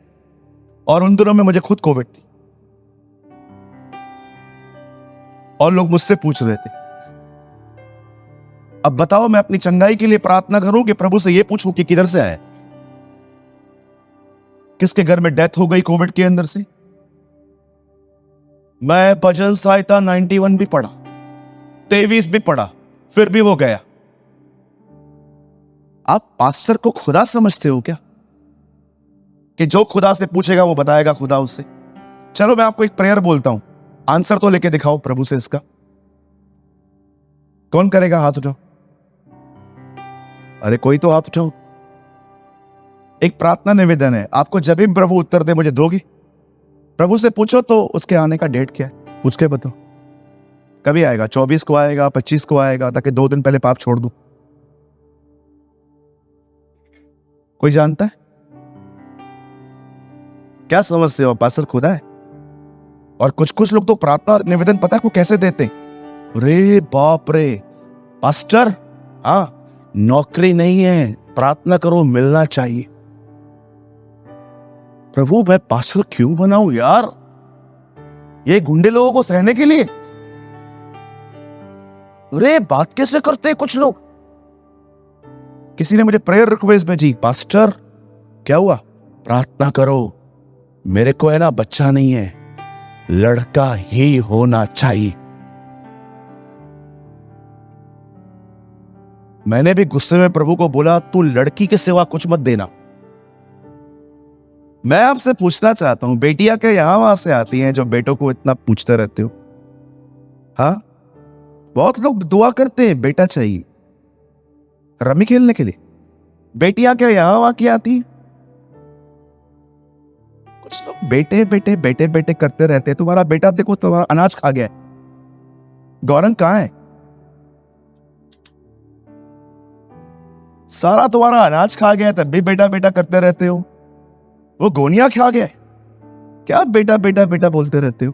और उन दिनों में मुझे खुद कोविड थी, और लोग मुझसे पूछ रहे थे। अब बताओ, मैं अपनी चंगाई के लिए प्रार्थना करूं कि प्रभु से यह पूछूं कि किधर से आया? किसके घर में डेथ हो गई कोविड के अंदर से? मैं भजन संहिता 91 भी पढ़ा, 23 भी पढ़ा, फिर भी वो गया। आप पास्टर को खुदा समझते हो क्या कि जो खुदा से पूछेगा वो बताएगा खुदा उससे? चलो मैं आपको एक प्रेयर बोलता हूं, आंसर तो लेके दिखाओ प्रभु से इसका। कौन करेगा? हाथ उठाओ। अरे कोई तो हाथ उठाओ। एक प्रार्थना निवेदन है आपको, जब भी प्रभु उत्तर दे मुझे दोगे? प्रभु से पूछो तो उसके आने का डेट क्या है, पूछ के बताओ। कभी आएगा? 24 को आएगा, 25 को आएगा, ताकि 2 दिन पहले पाप छोड़ दूं? कोई जानता है? क्या समझते हो? पास्टर खुदा है। और कुछ लोग तो प्रार्थना निवेदन पता है को कैसे देते? रे बाप रे पास्टर, हाँ नौकरी नहीं है, प्रार्थना करो मिलना चाहिए। प्रभु मैं पास्टर क्यों बनाऊं यार, ये गुंडे लोगों को सहने के लिए? अरे बात कैसे करते हैं कुछ लोग। किसी ने मुझे प्रेयर रिक्वेस्ट भेजी, पास्टर क्या हुआ? प्रार्थना करो, मेरे को है ना बच्चा नहीं है, लड़का ही होना चाहिए। मैंने भी गुस्से में प्रभु को बोला, तू लड़की के सिवा कुछ मत देना। मैं आपसे पूछना चाहता हूं, बेटियां क्या यहां वहां से आती हैं जो बेटों को इतना पूछते रहते हो? हाँ, बहुत लोग दुआ करते हैं बेटा चाहिए रमी खेलने के लिए। बेटियां क्या यहां वहां की आती हैं? कुछ लोग बेटे बेटे बेटे बेटे करते रहते हैं। तुम्हारा बेटा देखो, तुम्हारा अनाज खा गया है। गौरंग कहां है? सारा तुम्हारा अनाज खा गया है, तब भी बेटा बेटा करते रहते हो। वो गोनिया खा गया है, क्या बेटा बेटा बेटा बोलते रहते हो?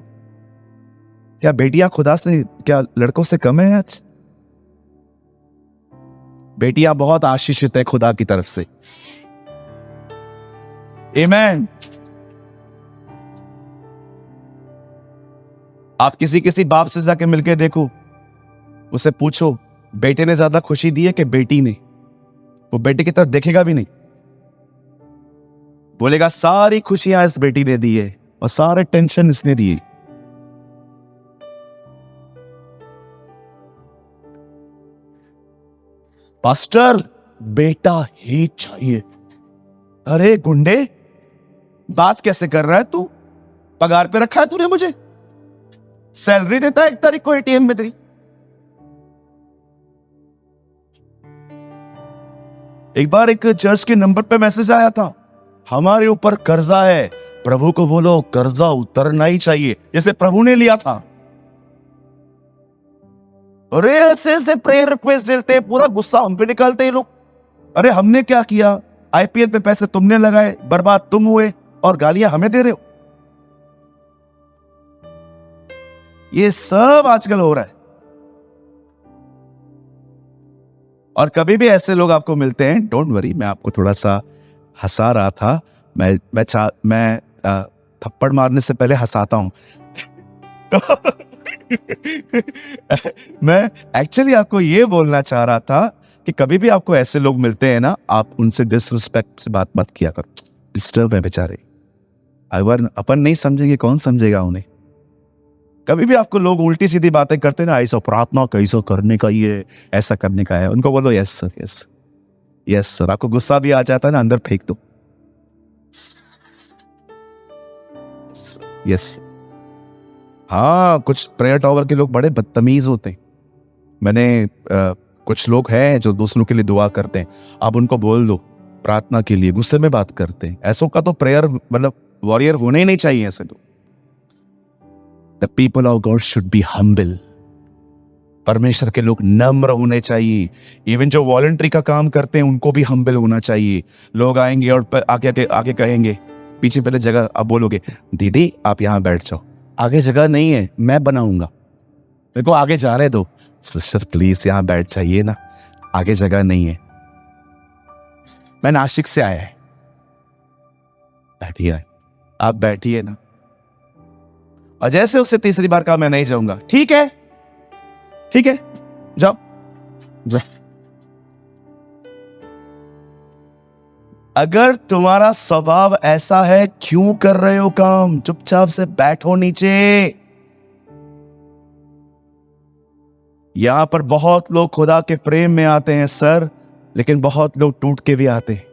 क्या बेटियां खुदा से, क्या लड़कों से कम है आज? बेटियां बहुत आशीषित है खुदा की तरफ से। आमीन। आप किसी किसी बाप से जाके मिलके देखो, उसे पूछो बेटे ने ज्यादा खुशी दी है कि बेटी ने, वो बेटे की तरफ देखेगा भी नहीं, बोलेगा सारी खुशियां इस बेटी ने दी है और सारे टेंशन इसने दिए। पास्टर बेटा ही चाहिए। अरे गुंडे, बात कैसे कर रहा है तू? पगार पे रखा है तूने मुझे? सैलरी देता है 1 तारीख को एटीएम में तेरी? एक बार एक चर्च के नंबर पे मैसेज आया था, हमारे ऊपर कर्जा है, प्रभु को बोलो कर्जा उतरना ही चाहिए, जैसे प्रभु ने लिया था। अरे ऐसे ऐसे प्रेयर रिक्वेस्ट देते हैं, पूरा गुस्सा हम पे निकालते हैं लोग। अरे हमने क्या किया? आईपीएल पे पैसे तुमने लगाए, बर्बाद तुम हुए, और गालियां हमें दे रहे हो। ये सब आजकल हो रहा है। और कभी भी ऐसे लोग आपको मिलते हैं, डोंट वरी, मैं आपको थोड़ा सा हंसा रहा था। मैं थप्पड़ मारने से पहले हंसाता हूं। मैं एक्चुअली आपको ये बोलना चाह रहा था कि कभी भी आपको ऐसे लोग मिलते हैं ना, आप उनसे डिसरिस्पेक्ट से बात मत किया करो। डिस्टर्ब है बेचारे, अगर अपन नहीं समझेंगे कौन समझेगा उन्हें। कभी भी आपको लोग उल्टी सीधी बातें करते ना, ऐसा प्रार्थना कैसा करने का, ये ऐसा करने का है, उनको बोलो yes sir, yes yes sir. आपको गुस्सा भी आ जाता है ना, अंदर फेंक दो, यस। हाँ, कुछ प्रेयर टावर के लोग बड़े बदतमीज होते हैं। मैंने कुछ लोग हैं जो दूसरों के लिए दुआ करते हैं, आप उनको बोल दो प्रार्थना के लिए, गुस्से में बात करते हैं। ऐसों का तो प्रेयर मतलब वॉरियर होने ही नहीं चाहिए ऐसे लोग। The people of God should be humble. परमेश्वर के लोग नम्र होने चाहिए। इवन जो वॉलंटरी का काम करते हैं उनको भी हम्बल होना चाहिए। लोग आएंगे और आगे कहेंगे, पीछे पहले जगह, आप बोलोगे दीदी आप यहां बैठ जाओ, आगे जगह नहीं है, मैं बनाऊंगा, मेरे को आगे जा रहे दो। सिस्टर प्लीज यहां बैठ जाइए ना, आगे जगह नहीं है, मैं नासिक से आया है। बैठिए, आप बैठिए ना। और जैसे उससे तीसरी बार कहा मैं नहीं जाऊंगा, ठीक है ठीक है, जाओ जाओ। अगर तुम्हारा स्वभाव ऐसा है, क्यों कर रहे हो काम? चुपचाप से बैठो नीचे। यहां पर बहुत लोग खुदा के प्रेम में आते हैं सर, लेकिन बहुत लोग टूट के भी आते हैं,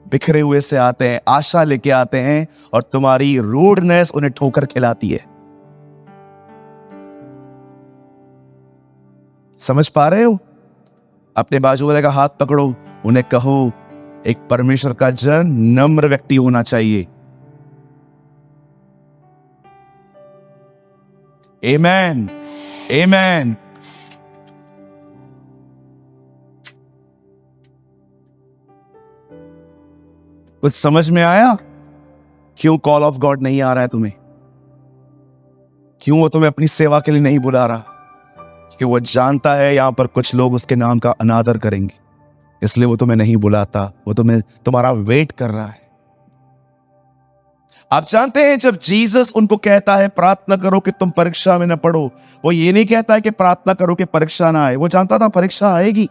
बिखरे हुए से आते हैं, आशा लेके आते हैं, और तुम्हारी रूडनेस उन्हें ठोकर खिलाती है। समझ पा रहे हो? अपने बाजू वाले का हाथ पकड़ो, उन्हें कहो एक परमेश्वर का जन नम्र व्यक्ति होना चाहिए। आमेन आमेन। कुछ समझ में आया क्यों कॉल ऑफ गॉड नहीं आ रहा है तुम्हें? क्यों वो तुम्हें अपनी सेवा के लिए नहीं बुला रहा? क्योंकि वो जानता है यहां पर कुछ लोग उसके नाम का अनादर करेंगे, इसलिए वो तुम्हें नहीं बुलाता। वो तुम्हारा वेट कर रहा है। आप जानते हैं जब जीसस उनको कहता है प्रार्थना करो कि तुम परीक्षा में न पड़ो, वो ये नहीं कहता है कि प्रार्थना करो कि परीक्षा ना आए। वो जानता था परीक्षा आएगी।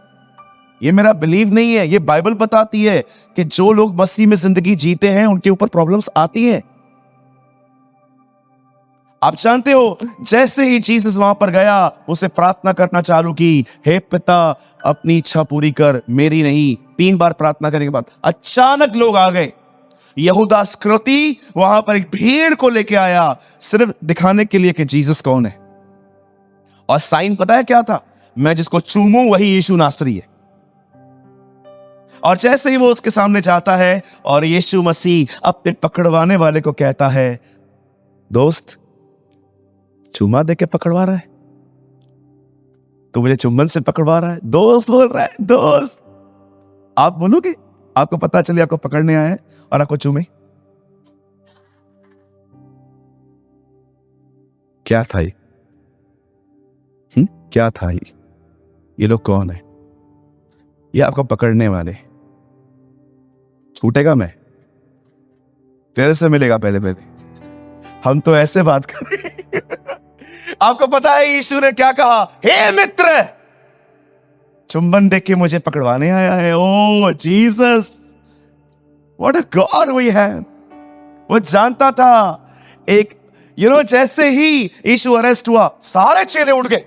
ये मेरा बिलीव नहीं है, ये बाइबल बताती है कि जो लोग मसीह में जिंदगी जीते हैं उनके ऊपर प्रॉब्लम्स आती हैं। आप जानते हो जैसे ही जीसस वहां पर गया, उसे प्रार्थना करना चालू की, हे पिता अपनी इच्छा पूरी कर, मेरी नहीं। 3 बार प्रार्थना करने के बाद अचानक लोग आ गए। यहूदा इस्करियोती वहां पर एक भीड़ को लेके आया, सिर्फ दिखाने के लिए कि जीसस कौन है। और साइन पता है क्या था? मैं जिसको चूमूं वही यीशु नासरी है। और जैसे ही वो उसके सामने जाता है और यीशु मसीह अपने पकड़वाने वाले को कहता है, दोस्त चूमा दे के पकड़वा रहा है, तो मुझे चुम्बन से पकड़वा रहा है, दोस्त बोल रहा है, दोस्त। आप बोलोगे? आपको पता चले आपको पकड़ने आया है और आपको चूमे? क्या था ये? क्या था ये लोग कौन है? ये आपको पकड़ने वाले। छूटेगा मैं? तेरे से मिलेगा पहले पहले। हम तो ऐसे बात कर रहे हैं। आपको पता है यीशु ने क्या कहा? हे मित्र, चुंबन देख के मुझे पकड़वाने आया है। O Jesus, what a God we have. वो जानता था एक जैसे ही यीशु अरेस्ट हुआ, सारे चेहरे उड़ गए,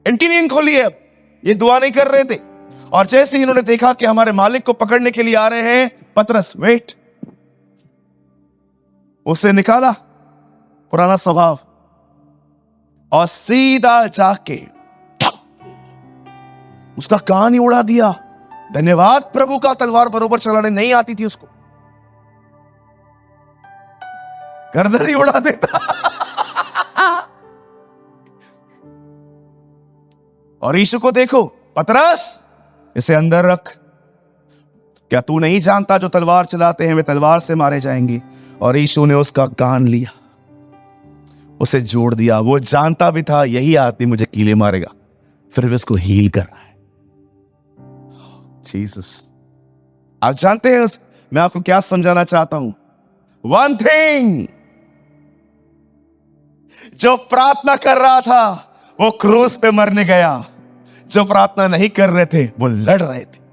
इनकी नींद खोली है, ये दुआ नहीं कर रहे थे। और जैसे ही इन्होंने देखा कि हमारे मालिक को पकड़ने के लिए आ रहे हैं, पतरस वेट, उसे निकाला पुराना स्वभाव और सीधा जाके उसका कान ही उड़ा दिया। धन्यवाद प्रभु का, तलवार बरोबर चलाने नहीं आती थी उसको, गर्दन ही उड़ा देता। और यीशु को देखो, पतरस इसे अंदर रख, क्या तू नहीं जानता जो तलवार चलाते हैं वे तलवार से मारे जाएंगे। और यीशु ने उसका कान लिया, उसे जोड़ दिया। वो जानता भी था यही आदमी मुझे कीले मारेगा, फिर भी उसको हील कर रहा है। जीसस, आप जानते हैं मैं आपको क्या समझाना चाहता हूं? वन थिंग, जो प्रार्थना कर रहा था वो क्रूस पे मरने गया, जो प्रार्थना नहीं कर रहे थे वो लड़ रहे थे।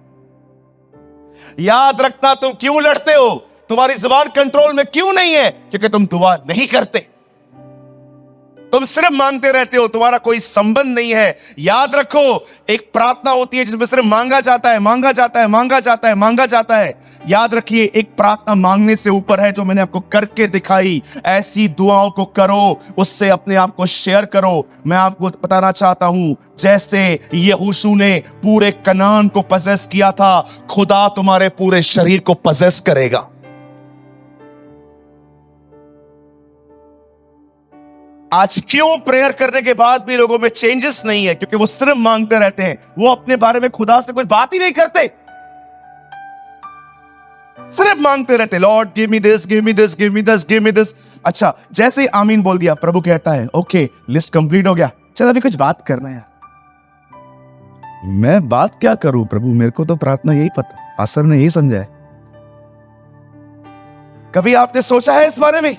याद रखना, तुम क्यों लड़ते हो? तुम्हारी जुबान कंट्रोल में क्यों नहीं है? क्योंकि तुम दुआ नहीं करते, तुम सिर्फ मांगते रहते हो, तुम्हारा कोई संबंध नहीं है। याद रखो, एक प्रार्थना होती है जिसमें सिर्फ मांगा जाता है, मांगा जाता है, मांगा जाता है, मांगा जाता है। याद रखिए, एक प्रार्थना मांगने से ऊपर है, जो मैंने आपको करके दिखाई। ऐसी दुआओं को करो, उससे अपने आप को शेयर करो। मैं आपको बताना चाहता हूं, जैसे यहोशू ने पूरे कनान को पजेस किया था, खुदा तुम्हारे पूरे शरीर को पजेस करेगा। आज क्यों प्रेयर करने के बाद भी लोगों में चेंजेस नहीं है? क्योंकि वो सिर्फ मांगते रहते हैं, वो अपने बारे में खुदा से कोई बात ही नहीं करते, सिर्फ मांगते रहते। Lord give me this, give me this, give me this, give me this. अच्छा, जैसे ही आमीन बोल दिया, प्रभु कहता है ओके, लिस्ट कंप्लीट हो गया, चल अभी कुछ बात करना है। यार मैं बात क्या करूं प्रभु, मेरे को तो प्रार्थना यही पता, पास्टर ने यही समझाया। कभी आपने सोचा है इस बारे में?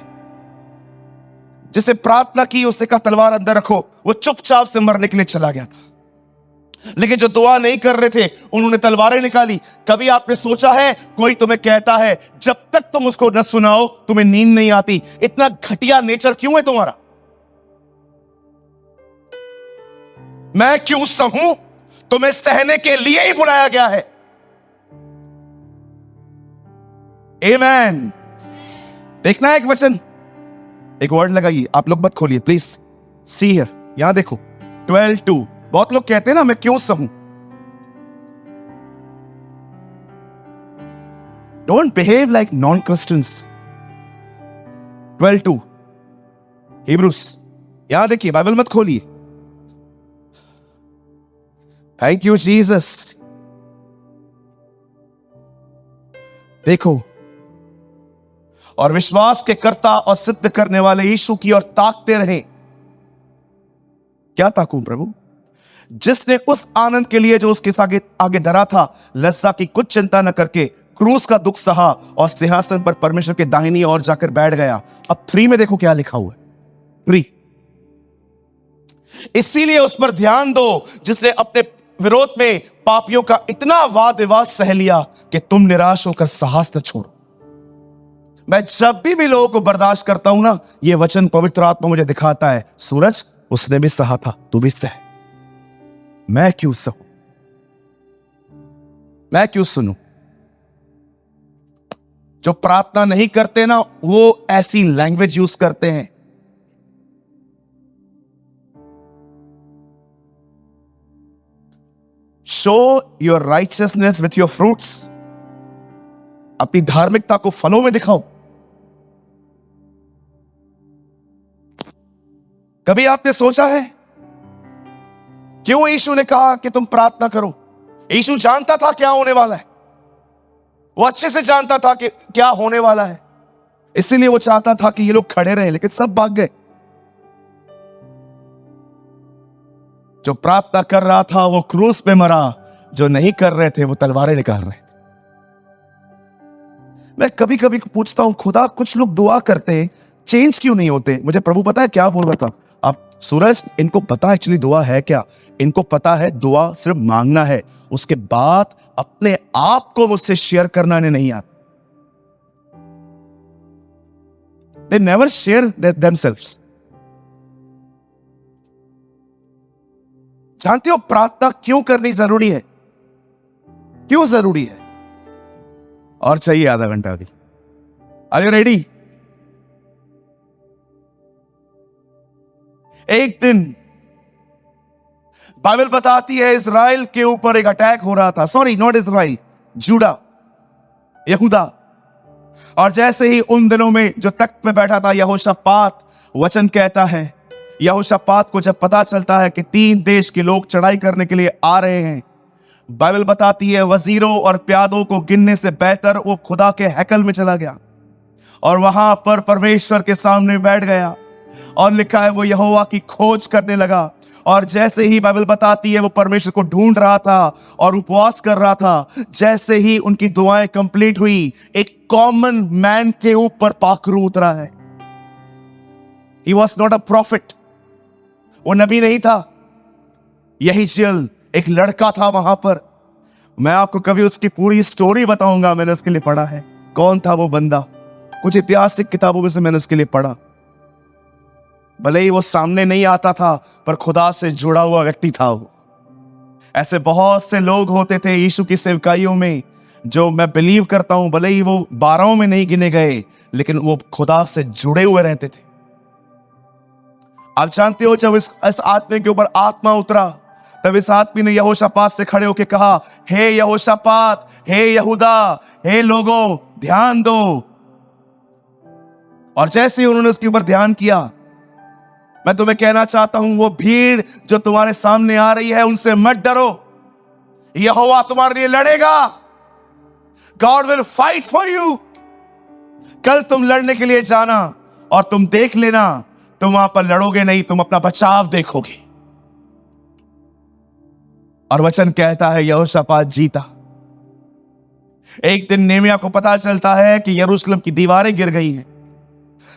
जिसे प्रार्थना की उसने कहा तलवार अंदर रखो, वो चुपचाप से मरने के लिए चला गया था। लेकिन जो दुआ नहीं कर रहे थे उन्होंने तलवारें निकाली। कभी आपने सोचा है, कोई तुम्हें कहता है जब तक तुम उसको न सुनाओ तुम्हें नींद नहीं आती? इतना घटिया नेचर क्यों है तुम्हारा? मैं क्यों सहूं? तुम्हें सहने के लिए ही बुलाया गया है। आमेन। देखना है एक वचन, एक वर्ड लगाइए, आप लोग मत खोलिए प्लीज। सी हियर, यहां देखो 12:2। बहुत लोग कहते हैं ना मैं क्यों सहूं। Don't behave like non Christians. 12:2 Hebrews, यहां देखिए, बाइबल मत खोलिए। Thank you Jesus. देखो, और विश्वास के कर्ता और सिद्ध करने वाले यीशु की ओर ताकते रहे। क्या ताकूं प्रभु? जिसने उस आनंद के लिए जो उसके आगे धरा था, लज्जा की कुछ चिंता न करके क्रूस का दुख सहा और सिंहासन पर परमेश्वर के दाहिनी ओर जाकर बैठ गया। अब 3 में देखो क्या लिखा हुआ है। 3, इसीलिए उस पर ध्यान दो जिसने अपने विरोध में पापियों का इतना वाद विवाद सह लिया कि तुम निराश होकर साहस न छोड़ो। मैं जब भी लोगों को बर्दाश्त करता हूं ना, यह वचन पवित्र आत्मा मुझे दिखाता है, सूरज उसने भी सहा था, तू भी सह। मैं क्यों सहूं? मैं क्यों सुनूं? जो प्रार्थना नहीं करते ना, वो ऐसी लैंग्वेज यूज करते हैं। Show your righteousness with your fruits, अपनी धार्मिकता को फलों में दिखाओ। कभी आपने सोचा है क्यों यीशु ने कहा कि तुम प्रार्थना करो? यीशु जानता था क्या होने वाला है, वो अच्छे से जानता था कि क्या होने वाला है, इसीलिए वो चाहता था कि ये लोग खड़े रहे, लेकिन सब भाग गए। जो प्रार्थना कर रहा था वो क्रूस पे मरा, जो नहीं कर रहे थे वो तलवारें निकाल रहे थे। मैं कभी कभी पूछता हूं, खुदा कुछ लोग दुआ करते हैं, चेंज क्यों नहीं होते? मुझे प्रभु पता है क्या बोल रहा था, आप सूरज, इनको पता एक्चुअली दुआ है क्या? इनको पता है दुआ सिर्फ मांगना है, उसके बाद अपने आप को मुझसे शेयर करना इन्हें नहीं आता। They never share themselves. जानते हो प्रार्थना क्यों करनी जरूरी है? क्यों जरूरी है? और चाहिए आधा घंटा अभी। Are you ready? एक दिन बाइबल बताती है इजराइल के ऊपर एक अटैक हो रहा था। सॉरी, नॉट इजराइल, जूडा, यहूदा। और जैसे ही उन दिनों में जो तख्त पे बैठा था यहोशापात, वचन कहता है यहोशापात को जब पता चलता है कि 3 देश के लोग चढ़ाई करने के लिए आ रहे हैं, बाइबल बताती है वजीरों और प्यादों को गिनने से बेहतर वो खुदा के हैकल में चला गया और वहां पर परमेश्वर के सामने बैठ गया। और लिखा है वो यहोवा की खोज करने लगा। और जैसे ही बाइबल बताती है वो परमेश्वर को ढूंढ रहा था और उपवास कर रहा था, जैसे ही उनकी दुआएं कंप्लीट हुई, एक कॉमन मैन के ऊपर पाखरू उतरा है। He was not a prophet, वो नबी नहीं था, यही चिल एक लड़का था वहां पर। मैं आपको कभी उसकी पूरी स्टोरी बताऊंगा, मैंने उसके लिए पढ़ा है। कौन था वो बंदा? कुछ ऐतिहासिक किताबों में से मैंने उसके लिए पढ़ा। भले ही वो सामने नहीं आता था, पर खुदा से जुड़ा हुआ व्यक्ति था वो। ऐसे बहुत से लोग होते थे यीशु की सेवकाइयों में, जो मैं बिलीव करता हूं भले ही वो 12 में नहीं गिने गए, लेकिन वो खुदा से जुड़े हुए रहते थे। आप जानते हो जब इस आदमी के ऊपर आत्मा उतरा, तब इस आदमी ने यहोशापात से खड़े होकर कहा, हे यहोशापात, हे यहूदा, हे लोगों, ध्यान दो। और जैसे ही उन्होंने उसके ऊपर ध्यान किया, मैं तुम्हें कहना चाहता हूं, वो भीड़ जो तुम्हारे सामने आ रही है उनसे मत डरो, यहोवा तुम्हारे लिए लड़ेगा। God will fight for you. कल तुम लड़ने के लिए जाना और तुम देख लेना, तुम वहां पर लड़ोगे नहीं, तुम अपना बचाव देखोगे। और वचन कहता है यहोशापात जीता। एक दिन नेमिया को पता चलता है कि यरूशलेम की दीवारें गिर गई हैं।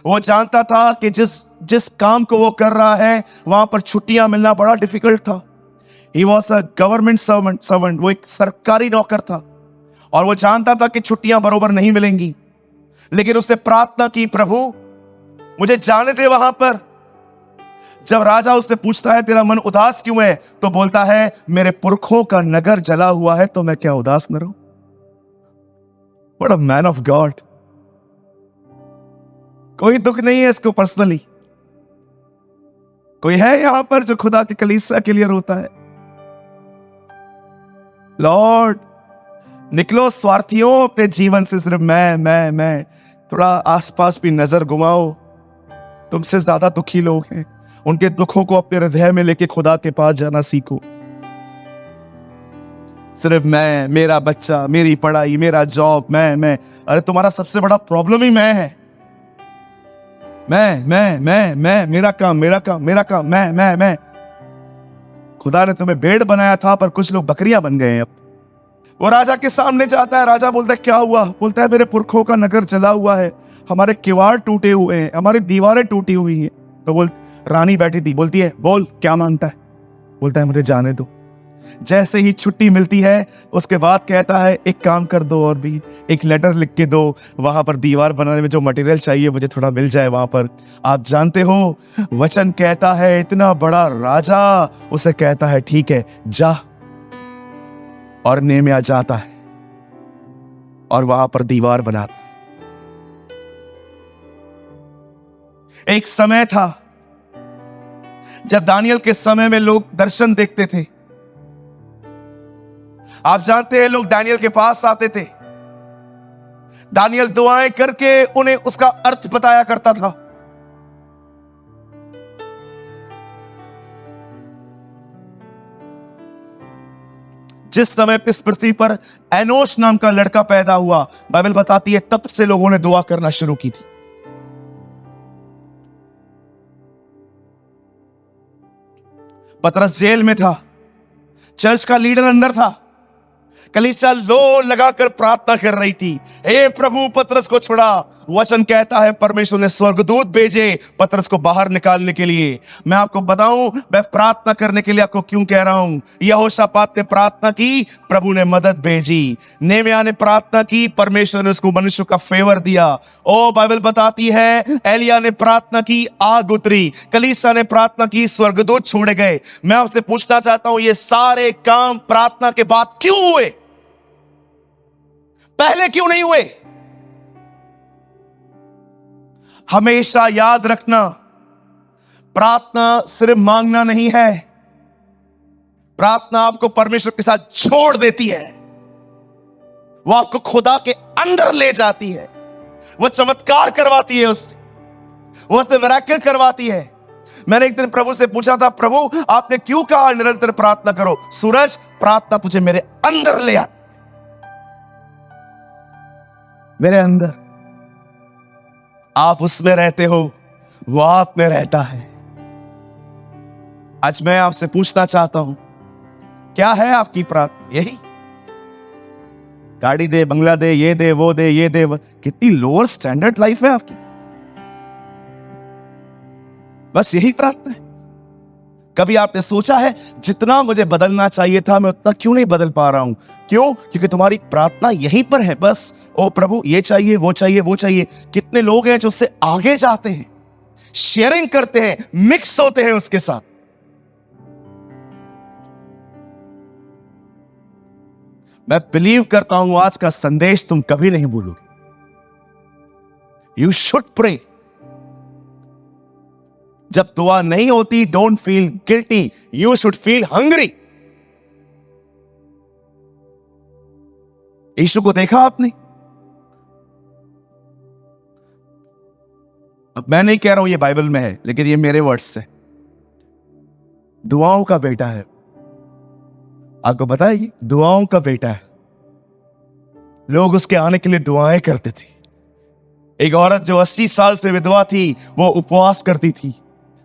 वो जानता था कि जिस काम को वो कर रहा है वहां पर छुट्टियां मिलना बड़ा डिफिकल्ट था। He was a government servant, वो एक सरकारी नौकर था और वो जानता था कि छुट्टियां बरोबर नहीं मिलेंगी। लेकिन उसने प्रार्थना की, प्रभु मुझे जाने दे वहां पर। जब राजा उससे पूछता है तेरा मन उदास क्यों है, तो बोलता है मेरे पुरखों का नगर जला हुआ है, तो मैं क्या उदास न रहूं? What a man of God। कोई दुख नहीं है इसको पर्सनली। कोई है यहां पर जो खुदा की कलीसिया के लिए रोता है? लॉर्ड निकलो स्वार्थियों अपने जीवन से, सिर्फ मैं। थोड़ा आसपास भी नजर घुमाओ। तुमसे ज्यादा दुखी लोग हैं, उनके दुखों को अपने हृदय में लेके खुदा के पास जाना सीखो। सिर्फ मैं, मेरा बच्चा, मेरी पढ़ाई, मेरा जॉब, मैं। अरे तुम्हारा सबसे बड़ा प्रॉब्लम ही मैं है। मैं, मेरा काम, मैं। खुदा ने तुम्हें भेड़ बनाया था, पर कुछ लोग बकरियां बन गए हैं अब। वो राजा के सामने जाता है, राजा बोलता है क्या हुआ? बोलता है मेरे पुरखों का नगर जला हुआ है, हमारे किवाड़ टूटे हुए हैं, हमारी दीवारें टूटी हुई हैं। तो रानी बैठी थी, बोलती है बोल क्या मांगता है? बोलता है मुझे जाने दो। जैसे ही छुट्टी मिलती है उसके बाद कहता है एक काम कर दो, और भी एक लेटर लिख के दो, वहां पर दीवार बनाने में जो मटेरियल चाहिए मुझे थोड़ा मिल जाए वहां पर। आप जानते हो वचन कहता है इतना बड़ा राजा उसे कहता है ठीक है जा। और नेमिया जाता है और वहां पर दीवार बनाता है। एक समय था जब दानियल के समय में लोग दर्शन देखते थे, आप जानते हैं, लोग दानियल के पास आते थे, दानियल दुआएं करके उन्हें उसका अर्थ बताया करता था। जिस समय इस पृथ्वी पर एनोश नाम का लड़का पैदा हुआ, बाइबल बताती है तब से लोगों ने दुआ करना शुरू की थी। पतरस जेल में था, चर्च का लीडर अंदर था, कलीसिया लो लगाकर प्रार्थना कर रही थी, हे प्रभु पतरस को छुड़ा। वचन कहता है परमेश्वर ने स्वर्गदूत भेजे पतरस को बाहर निकालने के लिए। मैं आपको बताऊं, मैं प्रार्थना करने के लिए आपको क्यों कह रहा हूं। यहोशापात ने प्रार्थना की, प्रभु ने मदद भेजी। नेहम्याह ने प्रार्थना की, परमेश्वर ने उसको मनुष्य का फेवर दिया। ओ बाइबल बताती है एलिया ने प्रार्थना की, आग उतरी। कलीसिया ने प्रार्थना की, स्वर्गदूत छोड़े गए। मैं आपसे पूछना चाहता हूं, ये सारे काम प्रार्थना के बाद क्यों हुए? पहले क्यों नहीं हुए? हमेशा याद रखना, प्रार्थना सिर्फ मांगना नहीं है, प्रार्थना आपको परमेश्वर के साथ जोड़ देती है। वो आपको खुदा के अंदर ले जाती है, वो चमत्कार करवाती है, उससे वो उससे मिरेकल करवाती है। मैंने एक दिन प्रभु से पूछा था, प्रभु आपने क्यों कहा निरंतर प्रार्थना करो? सूरज, प्रार्थना तुझे मेरे अंदर ले आ, मेरे अंदर। आप उसमें रहते हो, वो आप में रहता है। आज मैं आपसे पूछना चाहता हूं, क्या है आपकी प्रार्थना? यही गाड़ी दे, बंगला दे, ये दे, वो दे, ये दे। कितनी लोअर स्टैंडर्ड लाइफ है आपकी। बस यही प्रार्थना है? कभी आपने सोचा है जितना मुझे बदलना चाहिए था मैं उतना क्यों नहीं बदल पा रहा हूं? क्यों? क्योंकि तुम्हारी प्रार्थना यहीं पर है। बस ओ प्रभु ये चाहिए, वो चाहिए, वो चाहिए। कितने लोग हैं जो उससे आगे जाते हैं, शेयरिंग करते हैं, मिक्स होते हैं उसके साथ। मैं बिलीव करता हूं आज का संदेश तुम कभी नहीं भूलोगे। You should pray. जब दुआ नहीं होती, don't feel guilty, you should feel hungry. यीशु को देखा आपने? अब मैं नहीं कह रहा हूं ये बाइबल में है, लेकिन ये मेरे वर्ड्स है। दुआओं का बेटा है। आपको पता है ये दुआओं का बेटा है। लोग उसके आने के लिए दुआएं करते थे। एक औरत जो 80 साल से विधवा थी, वो उपवास करती थी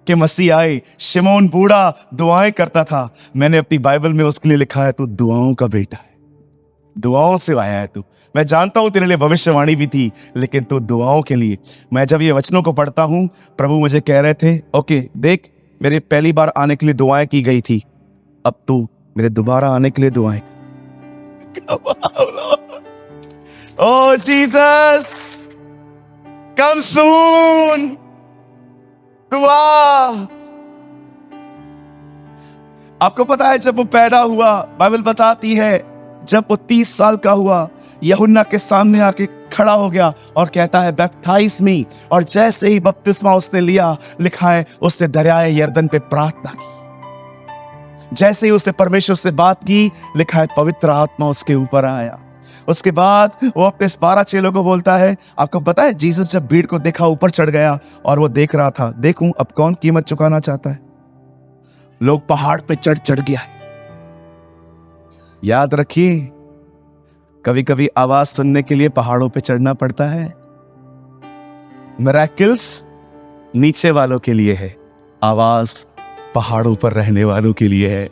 कि मसीह आए। शिमोन बूढ़ा दुआएं करता था। मैंने अपनी बाइबल में उसके लिए लिखा है, तू दुआओं का बेटा है, दुआओं से आया है तू। मैं जानता हूं तेरे लिए भविष्यवाणी भी थी, लेकिन तू दुआओं के लिए। मैं जब ये वचनों को पढ़ता हूं, प्रभु मुझे कह रहे थे, ओके देख, मेरे पहली बार आने के लिए दुआएं की गई थी, अब तू मेरे दोबारा आने के लिए दुआएं। ओ जीसस, कम सून। दुआ। आपको पता है जब वो पैदा हुआ, बाइबल बताती है जब वो 30 साल का हुआ, यूहन्ना के सामने आके खड़ा हो गया और कहता है बैप्टाइज मी। और जैसे ही बपतिस्मा उसने लिया, लिखा है उसने दरियाए यरदन पे प्रार्थना की। जैसे ही उसने परमेश्वर से बात की, लिखा है पवित्र आत्मा उसके ऊपर आया। उसके बाद वो अपने 12 चेलों को बोलता है, आपको पता है जीसस जब भीड़ को देखा ऊपर चढ़ गया और वो देख रहा था, देखूं अब कौन कीमत चुकाना चाहता है। लोग पहाड़ पे चढ़ गया है। याद रखिए, कभी कभी आवाज सुनने के लिए पहाड़ों पे चढ़ना पड़ता है। मिरेकल्स नीचे वालों के लिए है, आवाज पहाड़ों पर रहने वालों के लिए है।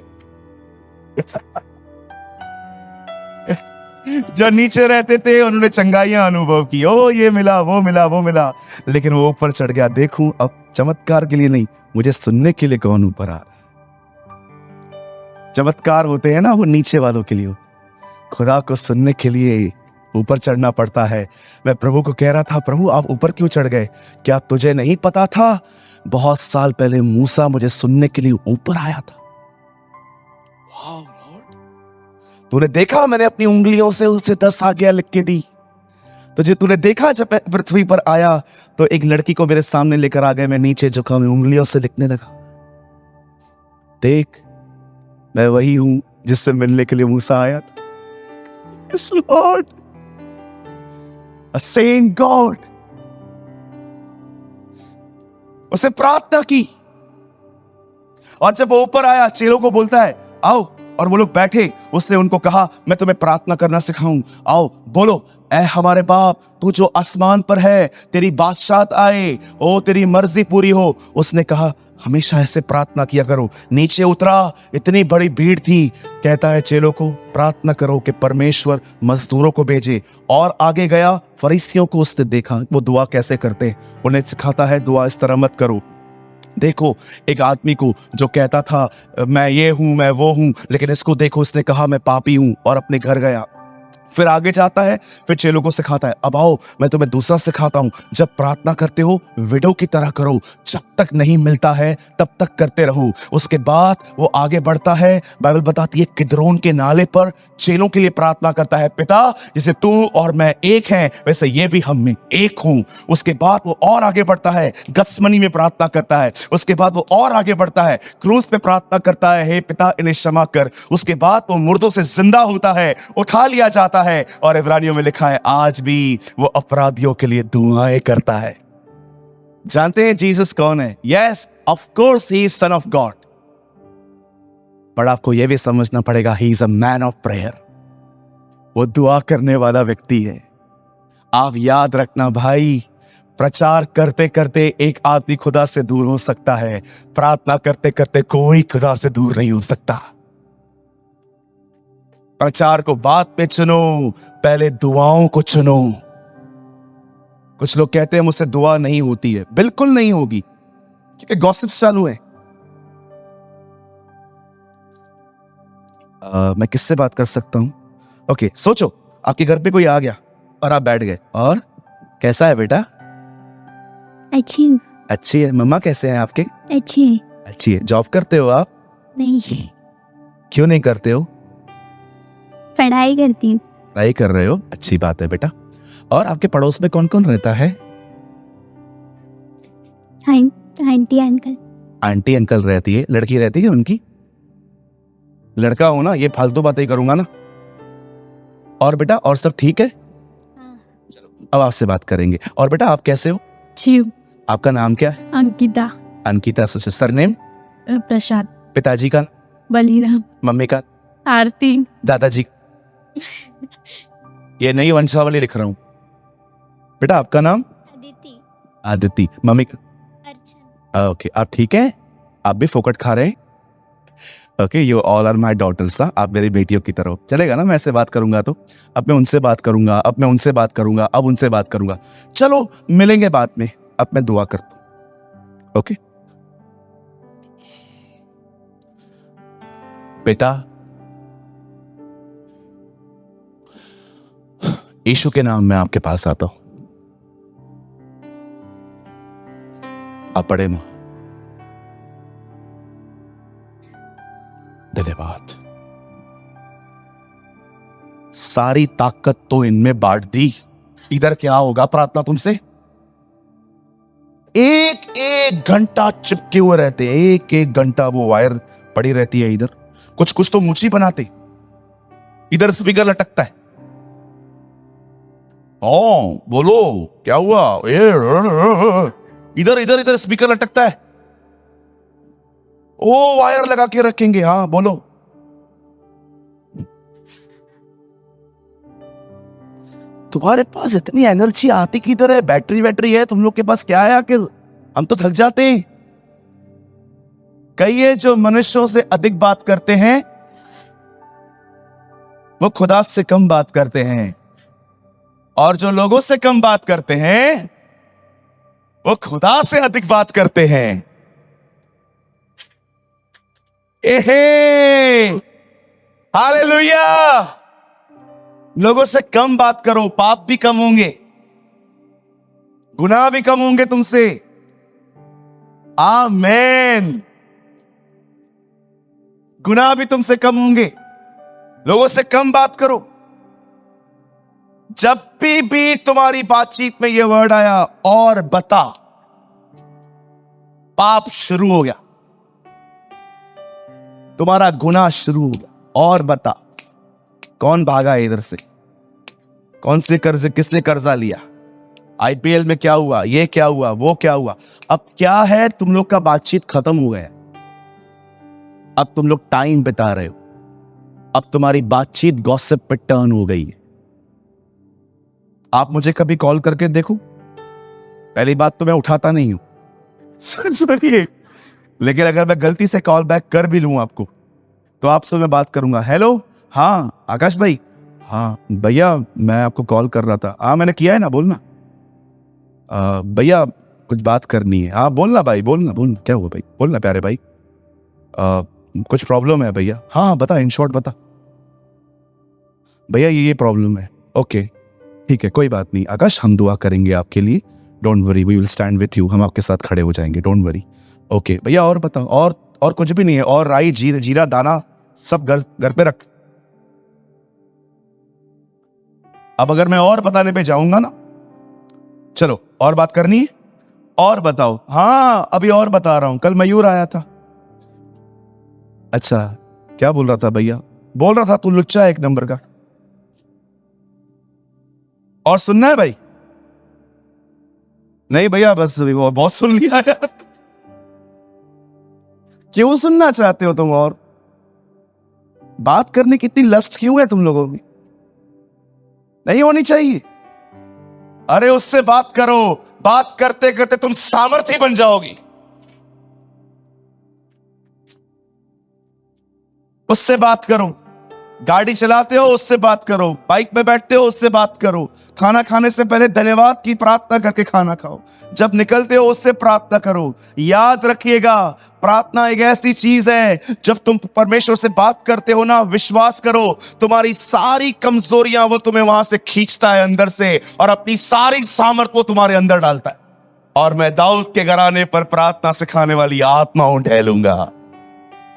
जो नीचे रहते थे उन्होंने चंगाइयां अनुभव की, ओ ये मिला, वो मिला, वो मिला, लेकिन वो ऊपर चढ़ गया। देखूं अब चमत्कार के लिए नहीं, मुझे सुनने के लिए कौन ऊपर आ रहा है। चमत्कार होते हैं ना, वो नीचे वालों के लिए। खुदा को सुनने के लिए ऊपर चढ़ना पड़ता है। मैं प्रभु को कह रहा था, प्रभु आप ऊपर क्यों चढ़ गए? क्या तुझे नहीं पता था बहुत साल पहले मूसा मुझे सुनने के लिए ऊपर आया था? वाह लॉर्ड, तूने देखा मैंने अपनी उंगलियों से उसे 10 आज्ञा लिख के दी। तुझे तूने देखा जब मैं पृथ्वी पर आया तो एक लड़की को मेरे सामने लेकर आ गए, मैं नीचे झुका, मैं उंगलियों से लिखने लगा। देख मैं वही हूं जिससे मिलने के लिए मूसा आया था। Yes, Lord. A sane God. उसे प्रार्थना की, और जब वो ऊपर आया चेलों को बोलता है आओ, और वो लोग बैठे, उसने उनको कहा मैं तुम्हें प्रार्थना करना सिखाऊं, आओ बोलो, ऐ हमारे बाप तू जो आसमान पर है, तेरी बादशाहत आए, ओ तेरी मर्जी पूरी हो। उसने कहा हमेशा ऐसे प्रार्थना किया करो। नीचे उतरा, इतनी बड़ी भीड़ थी, कहता है चेलों को प्रार्थना करो कि परमेश्वर मजदूरों को भेजे। और आगे गया, फरीसियों को उसने देखा वो दुआ कैसे करते, उन्हें सिखाता है दुआ इस तरह मत करो। देखो एक आदमी को जो कहता था मैं ये हूं मैं वो हूं, लेकिन इसको देखो, इसने कहा मैं पापी हूं, और अपने घर गया। फिर आगे जाता है, फिर चेलों को सिखाता है अब आओ मैं तुम्हें दूसरा सिखाता हूं, जब प्रार्थना करते हो विडो की तरह करो, जब तक नहीं मिलता है तब तक करते रहो। उसके बाद वो आगे बढ़ता है, बाइबल बताती है किद्रोन के नाले पर चेलों के लिए प्रार्थना करता है, पिता जैसे तू और मैं एक हैं वैसे ये भी हम में एक हूं। उसके बाद वो और आगे बढ़ता है, गत्समनी में प्रार्थना करता है। उसके बाद वो और आगे बढ़ता है, क्रूस पे प्रार्थना करता है, हे पिता इन्हें क्षमा कर। उसके बाद वो मुर्दों से जिंदा होता है, उठा लिया जाता है, और इब्रानियों में लिखा है आज भी वो अपराधियों के लिए दुआएं करता है। जानते हैं जीसस कौन है? Yes, of course he is son of God, पर आपको यह भी समझना पड़ेगा he is a man of prayer. वो दुआ करने वाला व्यक्ति है। आप याद रखना भाई, प्रचार करते करते एक आदमी खुदा से दूर हो सकता है, प्रार्थना करते करते कोई खुदा से दूर नहीं हो सकता। प्रचार को बाद में चुनो, पहले दुआओं को चुनो। कुछ लोग कहते हैं मुझसे दुआ नहीं होती है, बिल्कुल नहीं होगी, क्योंकि गॉसिप्स चालू है। मैं किससे बात कर सकता हूं? ओके, सोचो आपके घर पे कोई आ गया और आप बैठ गए, और कैसा है बेटा? अच्छी अच्छी है। मम्मा कैसे हैं आपके? अच्छी अच्छी है। जॉब करते हो आप? नहीं, क्यों नहीं करते हो? पढ़ाई करती हूँ। पढ़ाई कर रहे हो, अच्छी बात है बेटा। और आपके पड़ोस में कौन कौन रहता है? Aunty uncle. आंटी अंकल रहती है, लड़की रहती है उनकी? लड़का हो ना, ये फालतू बातें ही करूंगा ना। और बेटा और सब ठीक है? चलो अब आपसे बात करेंगे। और बेटा आप कैसे हो? शिव। आपका नाम क्या है? अंकिता। अंकिता। सरनेम? प्रसाद। पिताजी का? बलिराम। मम्मी का? आरती। दादाजी? ये नई वंशावली लिख रहा हूं। बेटा आपका नाम? अदिति। आदिति। मम्मी का? अर्चना। ओके, आप ठीक है? आप भी फोकट खा रहे हैं? Okay, you all are my daughters. आप मेरी बेटियों की तरह। चलेगा ना? मैं ऐसे बात करूंगा तो अब मैं उनसे बात करूंगा, अब मैं उनसे बात करूंगा, अब उनसे बात करूंगा। चलो मिलेंगे बाद में। अब मैं दुआ करता हूं। ओके पिता, यीशु के नाम में आपके पास आता हूं। आप पढ़े मां। धन्यवाद। सारी ताकत तो इनमें बांट दी। इधर क्या होगा प्रार्थना तुमसे? एक एक घंटा चिपके हुए रहते हैं, एक एक घंटा वो वायर पड़ी रहती है। इधर कुछ कुछ तो मुंची बनाते, इधर स्पीकर लटकता है। ओ बोलो क्या हुआ? इधर इधर इधर स्पीकर लटकता है। ओ वायर लगा के रखेंगे। हाँ बोलो। तुम्हारे पास इतनी एनर्जी आती किधर है? बैटरी है तुम लोग के पास? क्या है आखिर? हम तो थक जाते हैं। कई जो मनुष्यों से अधिक बात करते हैं वो खुदा से कम बात करते हैं, और जो लोगों से कम बात करते हैं वो खुदा से अधिक बात करते हैं। एहे हालेलुया। लोगों से कम बात करो, पाप भी कम होंगे, गुनाह भी कम होंगे तुमसे। आमेन। गुनाह भी तुमसे कम होंगे। लोगों से कम बात करो। जब भी तुम्हारी बातचीत में यह वर्ड आया और बता, पाप शुरू हो गया, तुम्हारा गुनाह शुरू हो गया। और बता, कौन भागा है इधर से? कौन से कर्ज, किसने कर्जा लिया, आईपीएल में क्या हुआ, ये क्या हुआ, वो क्या हुआ। अब क्या है, तुम लोग का बातचीत खत्म हो गया। अब तुम लोग टाइम बिता रहे हो। अब तुम्हारी बातचीत गॉसिप पे टर्न हो गई है। आप मुझे कभी कॉल करके देखो, पहली बात तो मैं उठाता नहीं हूं, सुनिए, लेकिन अगर मैं गलती से कॉल बैक कर भी लूं आपको, तो आपसे मैं बात करूंगा, हेलो, हाँ आकाश भाई, हाँ भैया मैं आपको कॉल कर रहा था। हाँ मैंने किया है ना, बोलना। भैया कुछ बात करनी है। हाँ बोलना भाई, बोलना बोलना, क्या हुआ भाई, बोलना प्यारे भाई। कुछ प्रॉब्लम है भैया। हाँ बता, इन शॉर्ट बता भैया, ये प्रॉब्लम है। ओके ठीक है, कोई बात नहीं आकाश, हम दुआ करेंगे आपके लिए, don't worry, we will stand with you, हम आपके साथ खड़े हो जाएंगे, डोंट वरी। ओके भैया और बताओ, और कुछ भी नहीं है, और राई जीरा दाना सब घर पे रख। अब अगर मैं और बताने पे जाऊंगा ना, चलो और बात करनी है, और बताओ। हाँ अभी और बता रहा हूं, कल मयूर आया था। अच्छा क्या बोल रहा था भैया? बोल रहा था तू लुच्चा है एक नंबर का। और सुनना है भाई? नहीं भैया बस वो बहुत सुन लिया यार। क्यों सुनना चाहते हो तुम? और बात करने की इतनी लस्ट क्यों है तुम लोगों की? नहीं होनी चाहिए। अरे उससे बात करो, बात करते करते तुम सामर्थ्य बन जाओगी। उससे बात करो, गाड़ी चलाते हो उससे बात करो, बाइक पे बैठते हो उससे बात करो, खाना खाने से पहले धन्यवाद की प्रार्थना करके खाना खाओ, जब निकलते हो उससे प्रार्थना करो। याद रखिएगा, प्रार्थना एक ऐसी चीज है, जब तुम परमेश्वर से बात करते हो ना, विश्वास करो तुम्हारी सारी कमजोरियां वो तुम्हें वहां से खींचता है अंदर से, और अपनी सारी सामर्थ वो तुम्हारे अंदर डालता है। और मैं दाऊद के घराने पर प्रार्थना सिखाने वाली आत्माओं ढेलूंगा,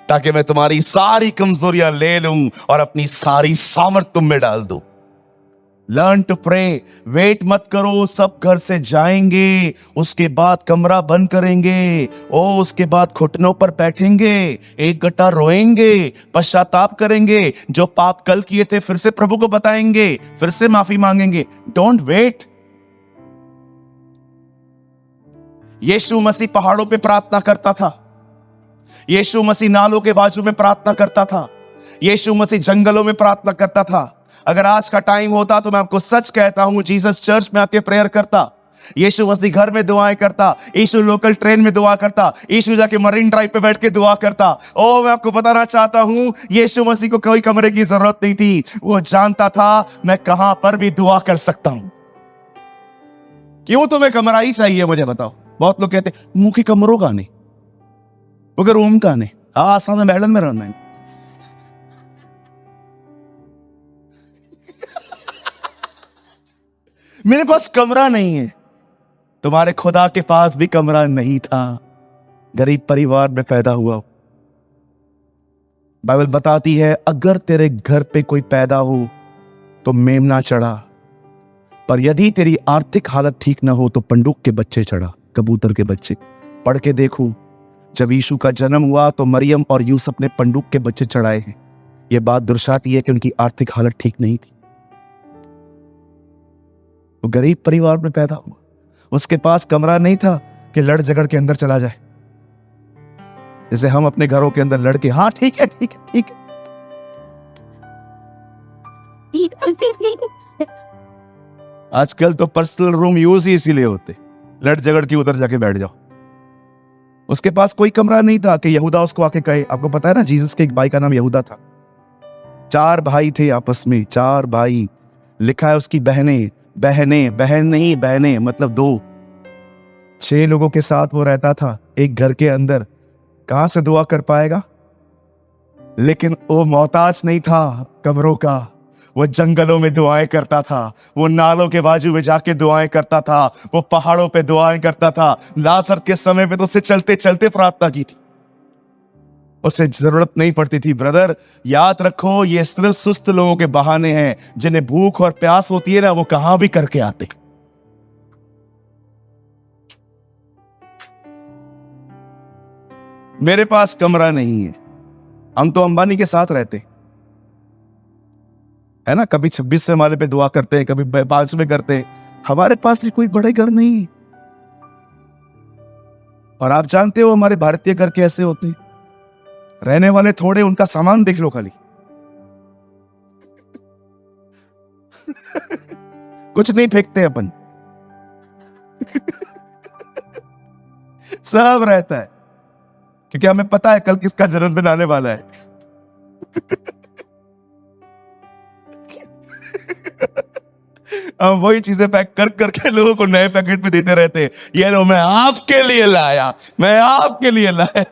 ताकि मैं तुम्हारी सारी कमजोरियां ले लूं और अपनी सारी सामर्थ तुम में डाल दूं। लर्न टू प्रे, वेट मत करो, सब घर से जाएंगे, उसके बाद कमरा बंद करेंगे, उसके बाद घुटनों पर बैठेंगे, एक गट्टा रोएंगे, पश्चाताप करेंगे, जो पाप कल किए थे फिर से प्रभु को बताएंगे, फिर से माफी मांगेंगे। Don't wait. यीशु मसीह पहाड़ों पे प्रार्थना करता था, यीशु मसीह नालों के बाजू में प्रार्थना करता था, यीशु मसीह जंगलों में प्रार्थना करता था। अगर आज का टाइम होता तो मैं आपको सच कहता हूं, जीसस चर्च में आके प्रेयर करता, यीशु मसीह घर में दुआएं करता, यीशु लोकल ट्रेन में दुआ करता, यीशु जाके मरीन ड्राइव पे बैठ के दुआ करता। मैं आपको बताना चाहता हूं, यीशु मसीह को कोई कमरे की जरूरत नहीं थी, वो जानता था मैं कहां पर भी दुआ कर सकता हूं। क्यों तुम्हें कमरा ही चाहिए मुझे बताओ? बहुत लोग कहते मुंह की कमरों का नहीं, अगर रूम का नहीं, हाँ सामने मैडम में रहना है। मेरे पास कमरा नहीं है, तुम्हारे खुदा के पास भी कमरा नहीं था, गरीब परिवार में पैदा हुआ। बाइबल बताती है अगर तेरे घर पे कोई पैदा हो तो मेमना चढ़ा, पर यदि तेरी आर्थिक हालत ठीक ना हो तो पंडुक के बच्चे चढ़ा, कबूतर के बच्चे। पढ़ के देखो, जब यीशु का जन्म हुआ तो मरियम और यूसुफ ने पंडुक के बच्चे चढ़ाए हैं। यह बात दर्शाती है कि उनकी आर्थिक हालत ठीक नहीं थी, वो गरीब परिवार में पैदा हुआ, उसके पास कमरा नहीं था कि लड़ झगड़ के अंदर चला जाए, जैसे हम अपने घरों के अंदर लड़के, हाँ ठीक है ठीक है ठीक है। आजकल तो पर्सनल रूम यूज ही इसीलिए होते, लड़ झगड़ के उधर जाके बैठ जाओ। उसके पास कोई कमरा नहीं था कि यहूदा उसको आके कहे। आपको पता है ना, जीसस के एक भाई का नाम यहूदा था। 4 भाई थे आपस में, 4 भाई। लिखा है उसकी बहनें, बहन नहीं बहनें मतलब 2। 6 लोगों के साथ वो रहता था एक घर के अंदर, कहां से दुआ कर पाएगा? लेकिन वो मोहताज नहीं था कमरों का, वो जंगलों में दुआएं करता था, वो नालों के बाजू में जाके दुआएं करता था, वो पहाड़ों पे दुआएं करता था। लाजर के समय पे तो उसे चलते चलते प्रार्थना की थी, उसे जरूरत नहीं पड़ती थी। ब्रदर याद रखो, ये सिर्फ सुस्त लोगों के बहाने हैं, जिन्हें भूख और प्यास होती है ना, वो कहां भी करके आते। मेरे पास कमरा नहीं है, हम तो अंबानी के साथ रहते, है ना, कभी 26 माले पे दुआ करते हैं, कभी 5 में करते हैं। हमारे पास भी कोई बड़े घर नहीं है। और आप जानते हो हमारे भारतीय घर कैसे होते हैं, रहने वाले थोड़े, उनका सामान देख लो खाली। कुछ नहीं फेंकते अपन। सब रहता है, क्योंकि हमें पता है कल किसका जन्मदिन आने वाला है। हम वही चीजें पैक कर करके लोगों को नए पैकेट में देते रहते हैं। ये लो, मैं आपके लिए लाया, मैं आपके लिए लाया।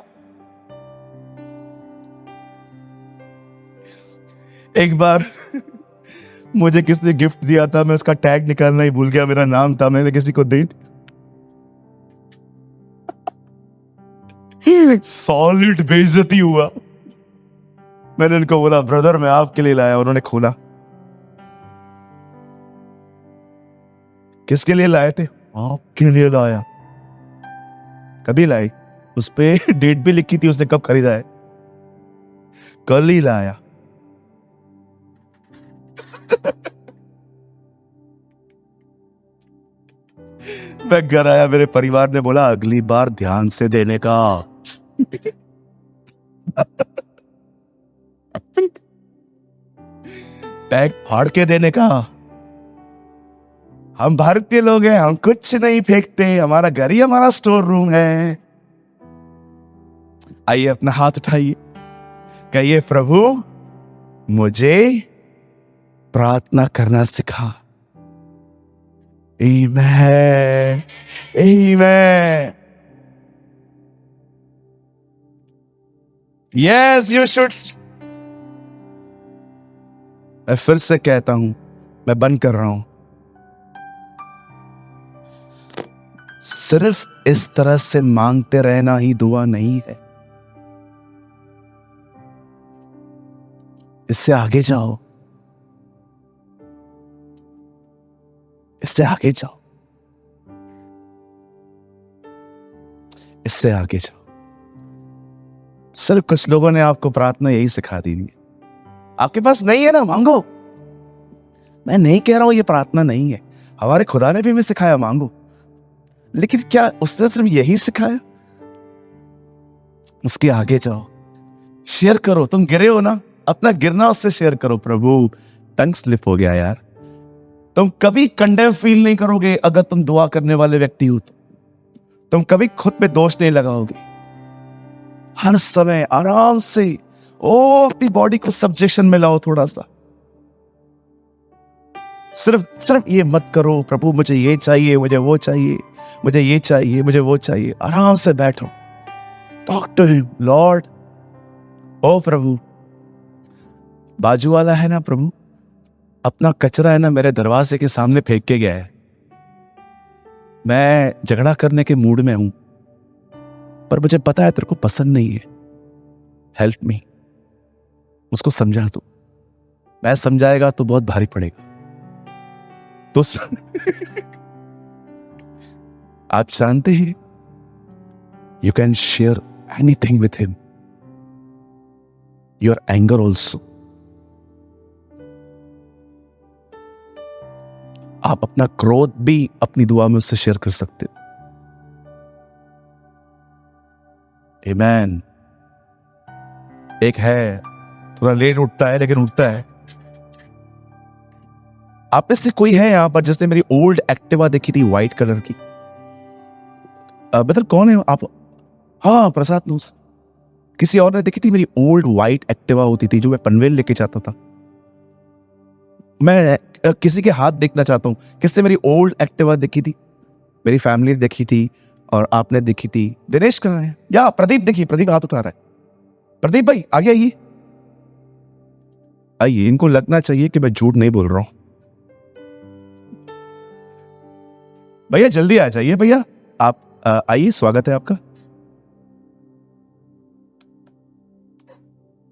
एक बार मुझे किसी ने गिफ्ट दिया था, मैं उसका टैग निकालना ही भूल गया, मेरा नाम था, मैंने किसी को दे सॉलिड बेइज्जती हुआ। मैंने उनको बोला ब्रदर मैं आपके लिए लाया, उन्होंने खोला। किसके लिए लाए थे? आपके लिए लाया। कभी लाई? उस पे डेट भी लिखी थी उसने कब खरीदा है, कल ही लाया। मैं घर आया, मेरे परिवार ने बोला अगली बार ध्यान से देने का। टैग फाड़ के देने का। हम भारतीय लोग हैं, हम कुछ नहीं फेंकते, हमारा घर ही हमारा स्टोर रूम है। आइए अपना हाथ उठाइए, कहिए प्रभु मुझे प्रार्थना करना सिखा। आमीन, आमीन। Yes you should. मैं फिर से कहता हूं, मैं बंद कर रहा हूं। सिर्फ इस तरह से मांगते रहना ही दुआ नहीं है, इससे आगे जाओ, इससे आगे जाओ, इससे आगे जाओ। सिर्फ कुछ लोगों ने आपको प्रार्थना यही सिखा दी है। आपके पास नहीं है ना, मांगो। मैं नहीं कह रहा हूं ये प्रार्थना नहीं है, हमारे खुदा ने भी हमें सिखाया मांगो, लेकिन क्या उसने सिर्फ यही सिखाया? उसके आगे जाओ, शेयर करो। तुम गिरे हो ना, अपना गिरना उससे शेयर करो। प्रभु टंग स्लिप हो गया यार। तुम कभी कंडेम फील नहीं करोगे अगर तुम दुआ करने वाले व्यक्ति हो तो। तुम कभी खुद पे दोष नहीं लगाओगे। हर समय आराम से अपनी बॉडी को सब्जेक्शन में लाओ थोड़ा सा। सिर्फ ये मत करो प्रभु मुझे ये चाहिए, मुझे वो चाहिए, मुझे ये चाहिए, मुझे वो चाहिए। आराम से बैठो, टॉक टू हिम। लॉर्ड, ओ प्रभु, बाजू वाला है ना प्रभु, अपना कचरा है ना मेरे दरवाजे के सामने फेंक के गया है। मैं झगड़ा करने के मूड में हूं, पर मुझे पता है तेरे को पसंद नहीं है। Help me. उसको समझा तू। मैं समझाएगा तो बहुत भारी पड़ेगा। तो आप जानते हैं, you can share anything with him, your anger also. आप अपना क्रोध भी अपनी दुआ में उससे शेयर कर सकते हो। आमीन। एक है, थोड़ा लेट उठता है लेकिन उठता है। आप में से कोई है यहां पर जिसने मेरी ओल्ड एक्टिवा देखी थी, व्हाइट कलर की? मतलब कौन है आप? हाँ, प्रसाद नूस। किसी और ने देखी थी मेरी ओल्ड व्हाइट एक्टिवा होती थी जो मैं पनवेल लेके जाता था। मैं किसी के हाथ देखना चाहता हूं, किसने मेरी ओल्ड एक्टिवा देखी थी? मेरी फैमिली देखी थी और आपने देखी थी। दिनेश कहाँ है? या प्रदीप देखिए, प्रदीप हाथ उठा रहा है। प्रदीप भाई आगे आइए, आइए। इनको लगना चाहिए कि मैं झूठ नहीं बोल रहा हूं। भैया जल्दी आ जाइए भैया, आप आइए, स्वागत है आपका।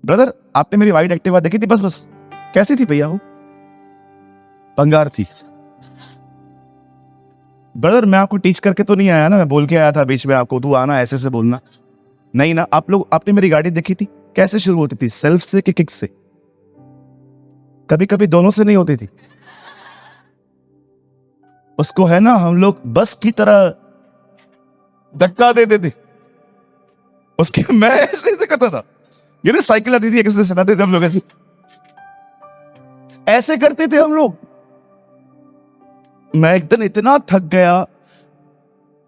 ब्रदर आपने मेरी व्हाइट एक्टिवा देखी थी? बस कैसी थी भैया? वो बंगार थी। ब्रदर मैं आपको टीच करके तो नहीं आया ना, मैं बोल के आया था बीच में आपको, तू आना ऐसे से बोलना नहीं ना। आप लोग, आपने मेरी गाड़ी देखी थी कैसे शुरू होती थी? सेल्फ से कि किक से? कभी कभी दोनों से नहीं होती थी। उसको है ना, हम लोग बस की तरह धक्का देते थे उसके। मैं ऐसे ऐसे करता था, ये ना साइकिल आती थी, एक से चलाते थे हम लोग, ऐसे ऐसे करते थे हम लोग। मैं एक दिन इतना थक गया,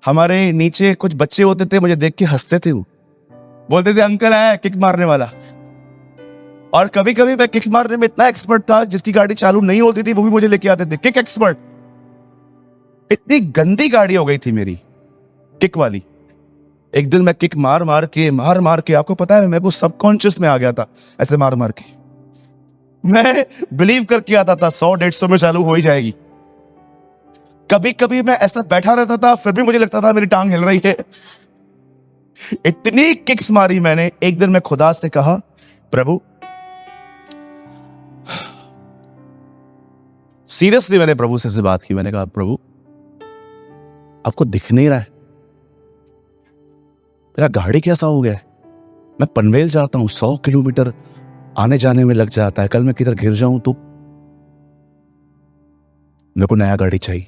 हमारे नीचे कुछ बच्चे होते थे, मुझे देख के हंसते थे, वो बोलते थे अंकल है किक मारने वाला। और कभी कभी मैं किक मारने में इतना एक्सपर्ट था, जिसकी गाड़ी चालू नहीं होती थी वो भी मुझे लेके आते थे, किक एक्सपर्ट। इतनी गंदी गाड़ी हो गई थी मेरी, किक वाली। एक दिन मैं किक मार मार के आपको पता है, मेरे को सबकॉन्शियस में आ गया था, ऐसे मार मार के मैं बिलीव करके आता था 100-150 में चालू हो ही जाएगी। कभी कभी मैं ऐसा बैठा रहता था, फिर भी मुझे लगता था मेरी टांग हिल रही है। इतनी किक्स मारी मैंने। एक दिन मैं खुदा से कहा, प्रभु, सीरियसली मैंने प्रभु से बात की। मैंने कहा, प्रभु आपको दिख नहीं रहा है, मेरा गाड़ी कैसा हो गया है? मैं पनवेल जाता हूं, 100 किलोमीटर आने जाने में लग जाता है, कल मैं किधर गिर जाऊं तो? मेरे को नया गाड़ी चाहिए।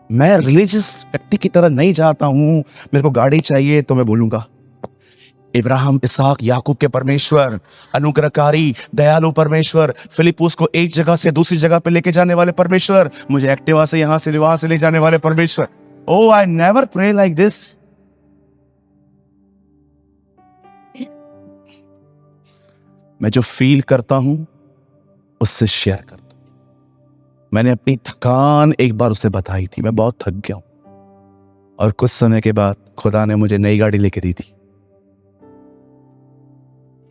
मैं रिलीजियस व्यक्ति की तरह नहीं जाता हूं, मेरे को गाड़ी चाहिए तो मैं बोलूंगा, इब्राहिम, इसहाक, याकूब के परमेश्वर, अनुग्रहकारी, दयालु परमेश्वर, फिलिप्पुस को एक जगह से दूसरी जगह पे लेके जाने वाले परमेश्वर, मुझे एक्टिवा से यहां से वहां से ले जाने वाले परमेश्वर। Oh, I never pray like this. मैं जो फील करता हूं उससे शेयर करता हूं। मैंने अपनी थकान एक बार उसे बताई थी, मैं बहुत थक गया हूं। और कुछ समय के बाद खुदा ने मुझे नई गाड़ी लेके दी थी।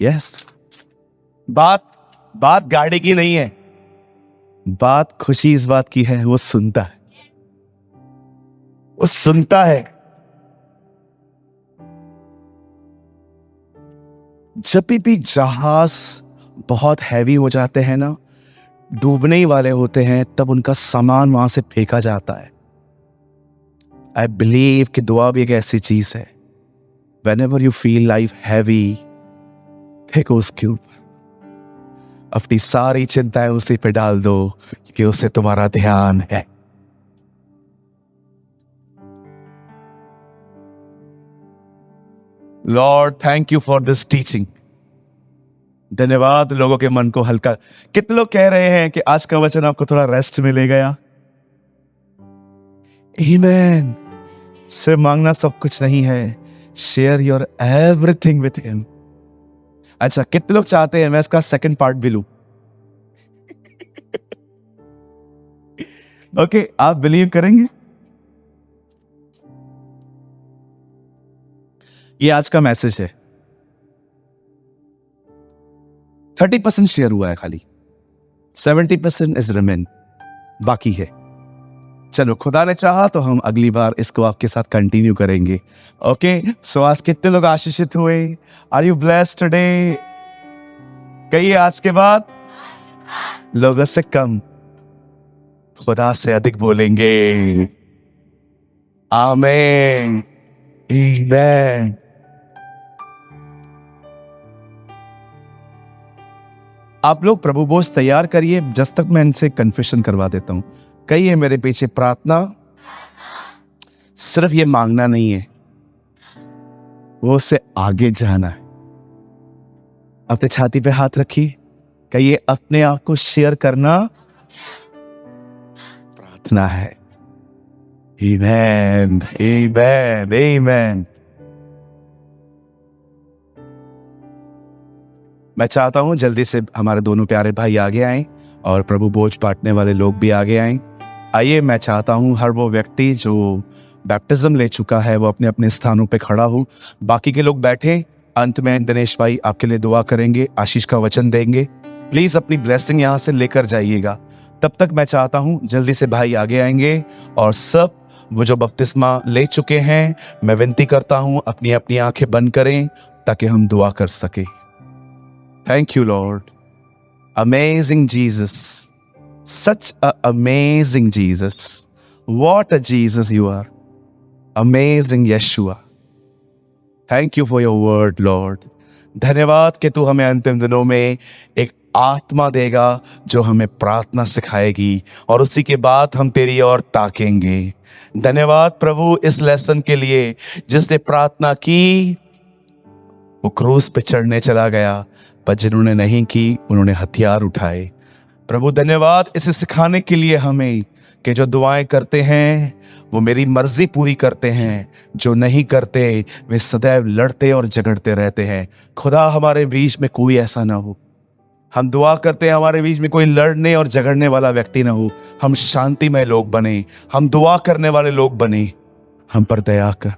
यस, बात गाड़ी की नहीं है, बात खुशी इस बात की है, वो सुनता है, वो सुनता है। जब भी जहाज बहुत हैवी हो जाते हैं ना, डूबने ही वाले होते हैं, तब उनका सामान वहां से फेंका जाता है। आई बिलीव कि दुआ भी एक ऐसी चीज है। Whenever you feel life heavy, फेंको उसके ऊपर, अपनी सारी चिंताएं उसी पे डाल दो, क्योंकि उससे तुम्हारा ध्यान है। Lord, thank you for this teaching. धन्यवाद लोगों के मन को हल्का। कितने लोग कह रहे हैं कि आज का वचन आपको थोड़ा रेस्ट मिले गया? आमीन। सिर्फ मांगना सब कुछ नहीं है, share your everything with him. अच्छा, कितने लोग चाहते हैं मैं इसका सेकंड पार्ट भी लूं? ओके, आप बिलीव करेंगे? ये आज का मैसेज है। 30% शेयर हुआ है खाली, 70% इज रिमेन, बाकी है। चलो, खुदा ने चाहा तो हम अगली बार इसको आपके साथ कंटिन्यू करेंगे। ओके, सो आज कितने लोग आशीषित हुए? Are you blessed today? कहिए, आज के बाद लोगों से कम, खुदा से अधिक बोलेंगे। आमीन, आमीन। आप लोग प्रभु भोज तैयार करिए, जब तक मैं इनसे कन्फेशन करवा देता हूं। कहिए मेरे पीछे, प्रार्थना सिर्फ ये मांगना नहीं है, वो उससे आगे जाना है। अपने छाती पे हाथ रखिए, कहिए अपने आप को शेयर करना प्रार्थना है। आमीन, आमीन, आमीन। मैं चाहता हूं जल्दी से हमारे दोनों प्यारे भाई आगे आएं और प्रभु भोज बांटने वाले लोग भी आगे आएं। आइए, मैं चाहता हूं हर वो व्यक्ति जो बैप्टिज्म ले चुका है वो अपने अपने स्थानों पे खड़ा हो, बाकी के लोग बैठे। अंत में दिनेश भाई आपके लिए दुआ करेंगे, आशीष का वचन देंगे। प्लीज अपनी ब्लेसिंग यहां से लेकर जाइएगा। तब तक मैं चाहता हूं जल्दी से भाई आगे आएंगे और सब वो जो बपतिस्मा ले चुके हैं, मैं विनती करता हूं अपनी अपनी आंखें बंद करें ताकि हम दुआ कर सके। Thank you, Lord. Amazing Jesus. Such an amazing Jesus. What a Jesus you are. Amazing Yeshua. Thank you for your word, Lord. धन्यवाद कि तू हमें अंतिम दिनों में एक आत्मा देगा जो हमें प्रार्थना सिखाएगी और उसी के बाद हम तेरी ओर ताकेंगे। धन्यवाद प्रभु इस लेसन के लिए, जिसने प्रार्थना की वो क्रूस पे चढ़ने चला गया, पर जिन्होंने नहीं की उन्होंने हथियार उठाए। प्रभु धन्यवाद इसे सिखाने के लिए हमें कि जो दुआएं करते हैं वो मेरी मर्जी पूरी करते हैं, जो नहीं करते वे सदैव लड़ते और झगड़ते रहते हैं। खुदा हमारे बीच में कोई ऐसा ना हो, हम दुआ करते हैं हमारे बीच में कोई लड़ने और झगड़ने वाला व्यक्ति ना हो। हम शांतिमय लोग बने, हम दुआ करने वाले लोग बने। हम पर दया कर।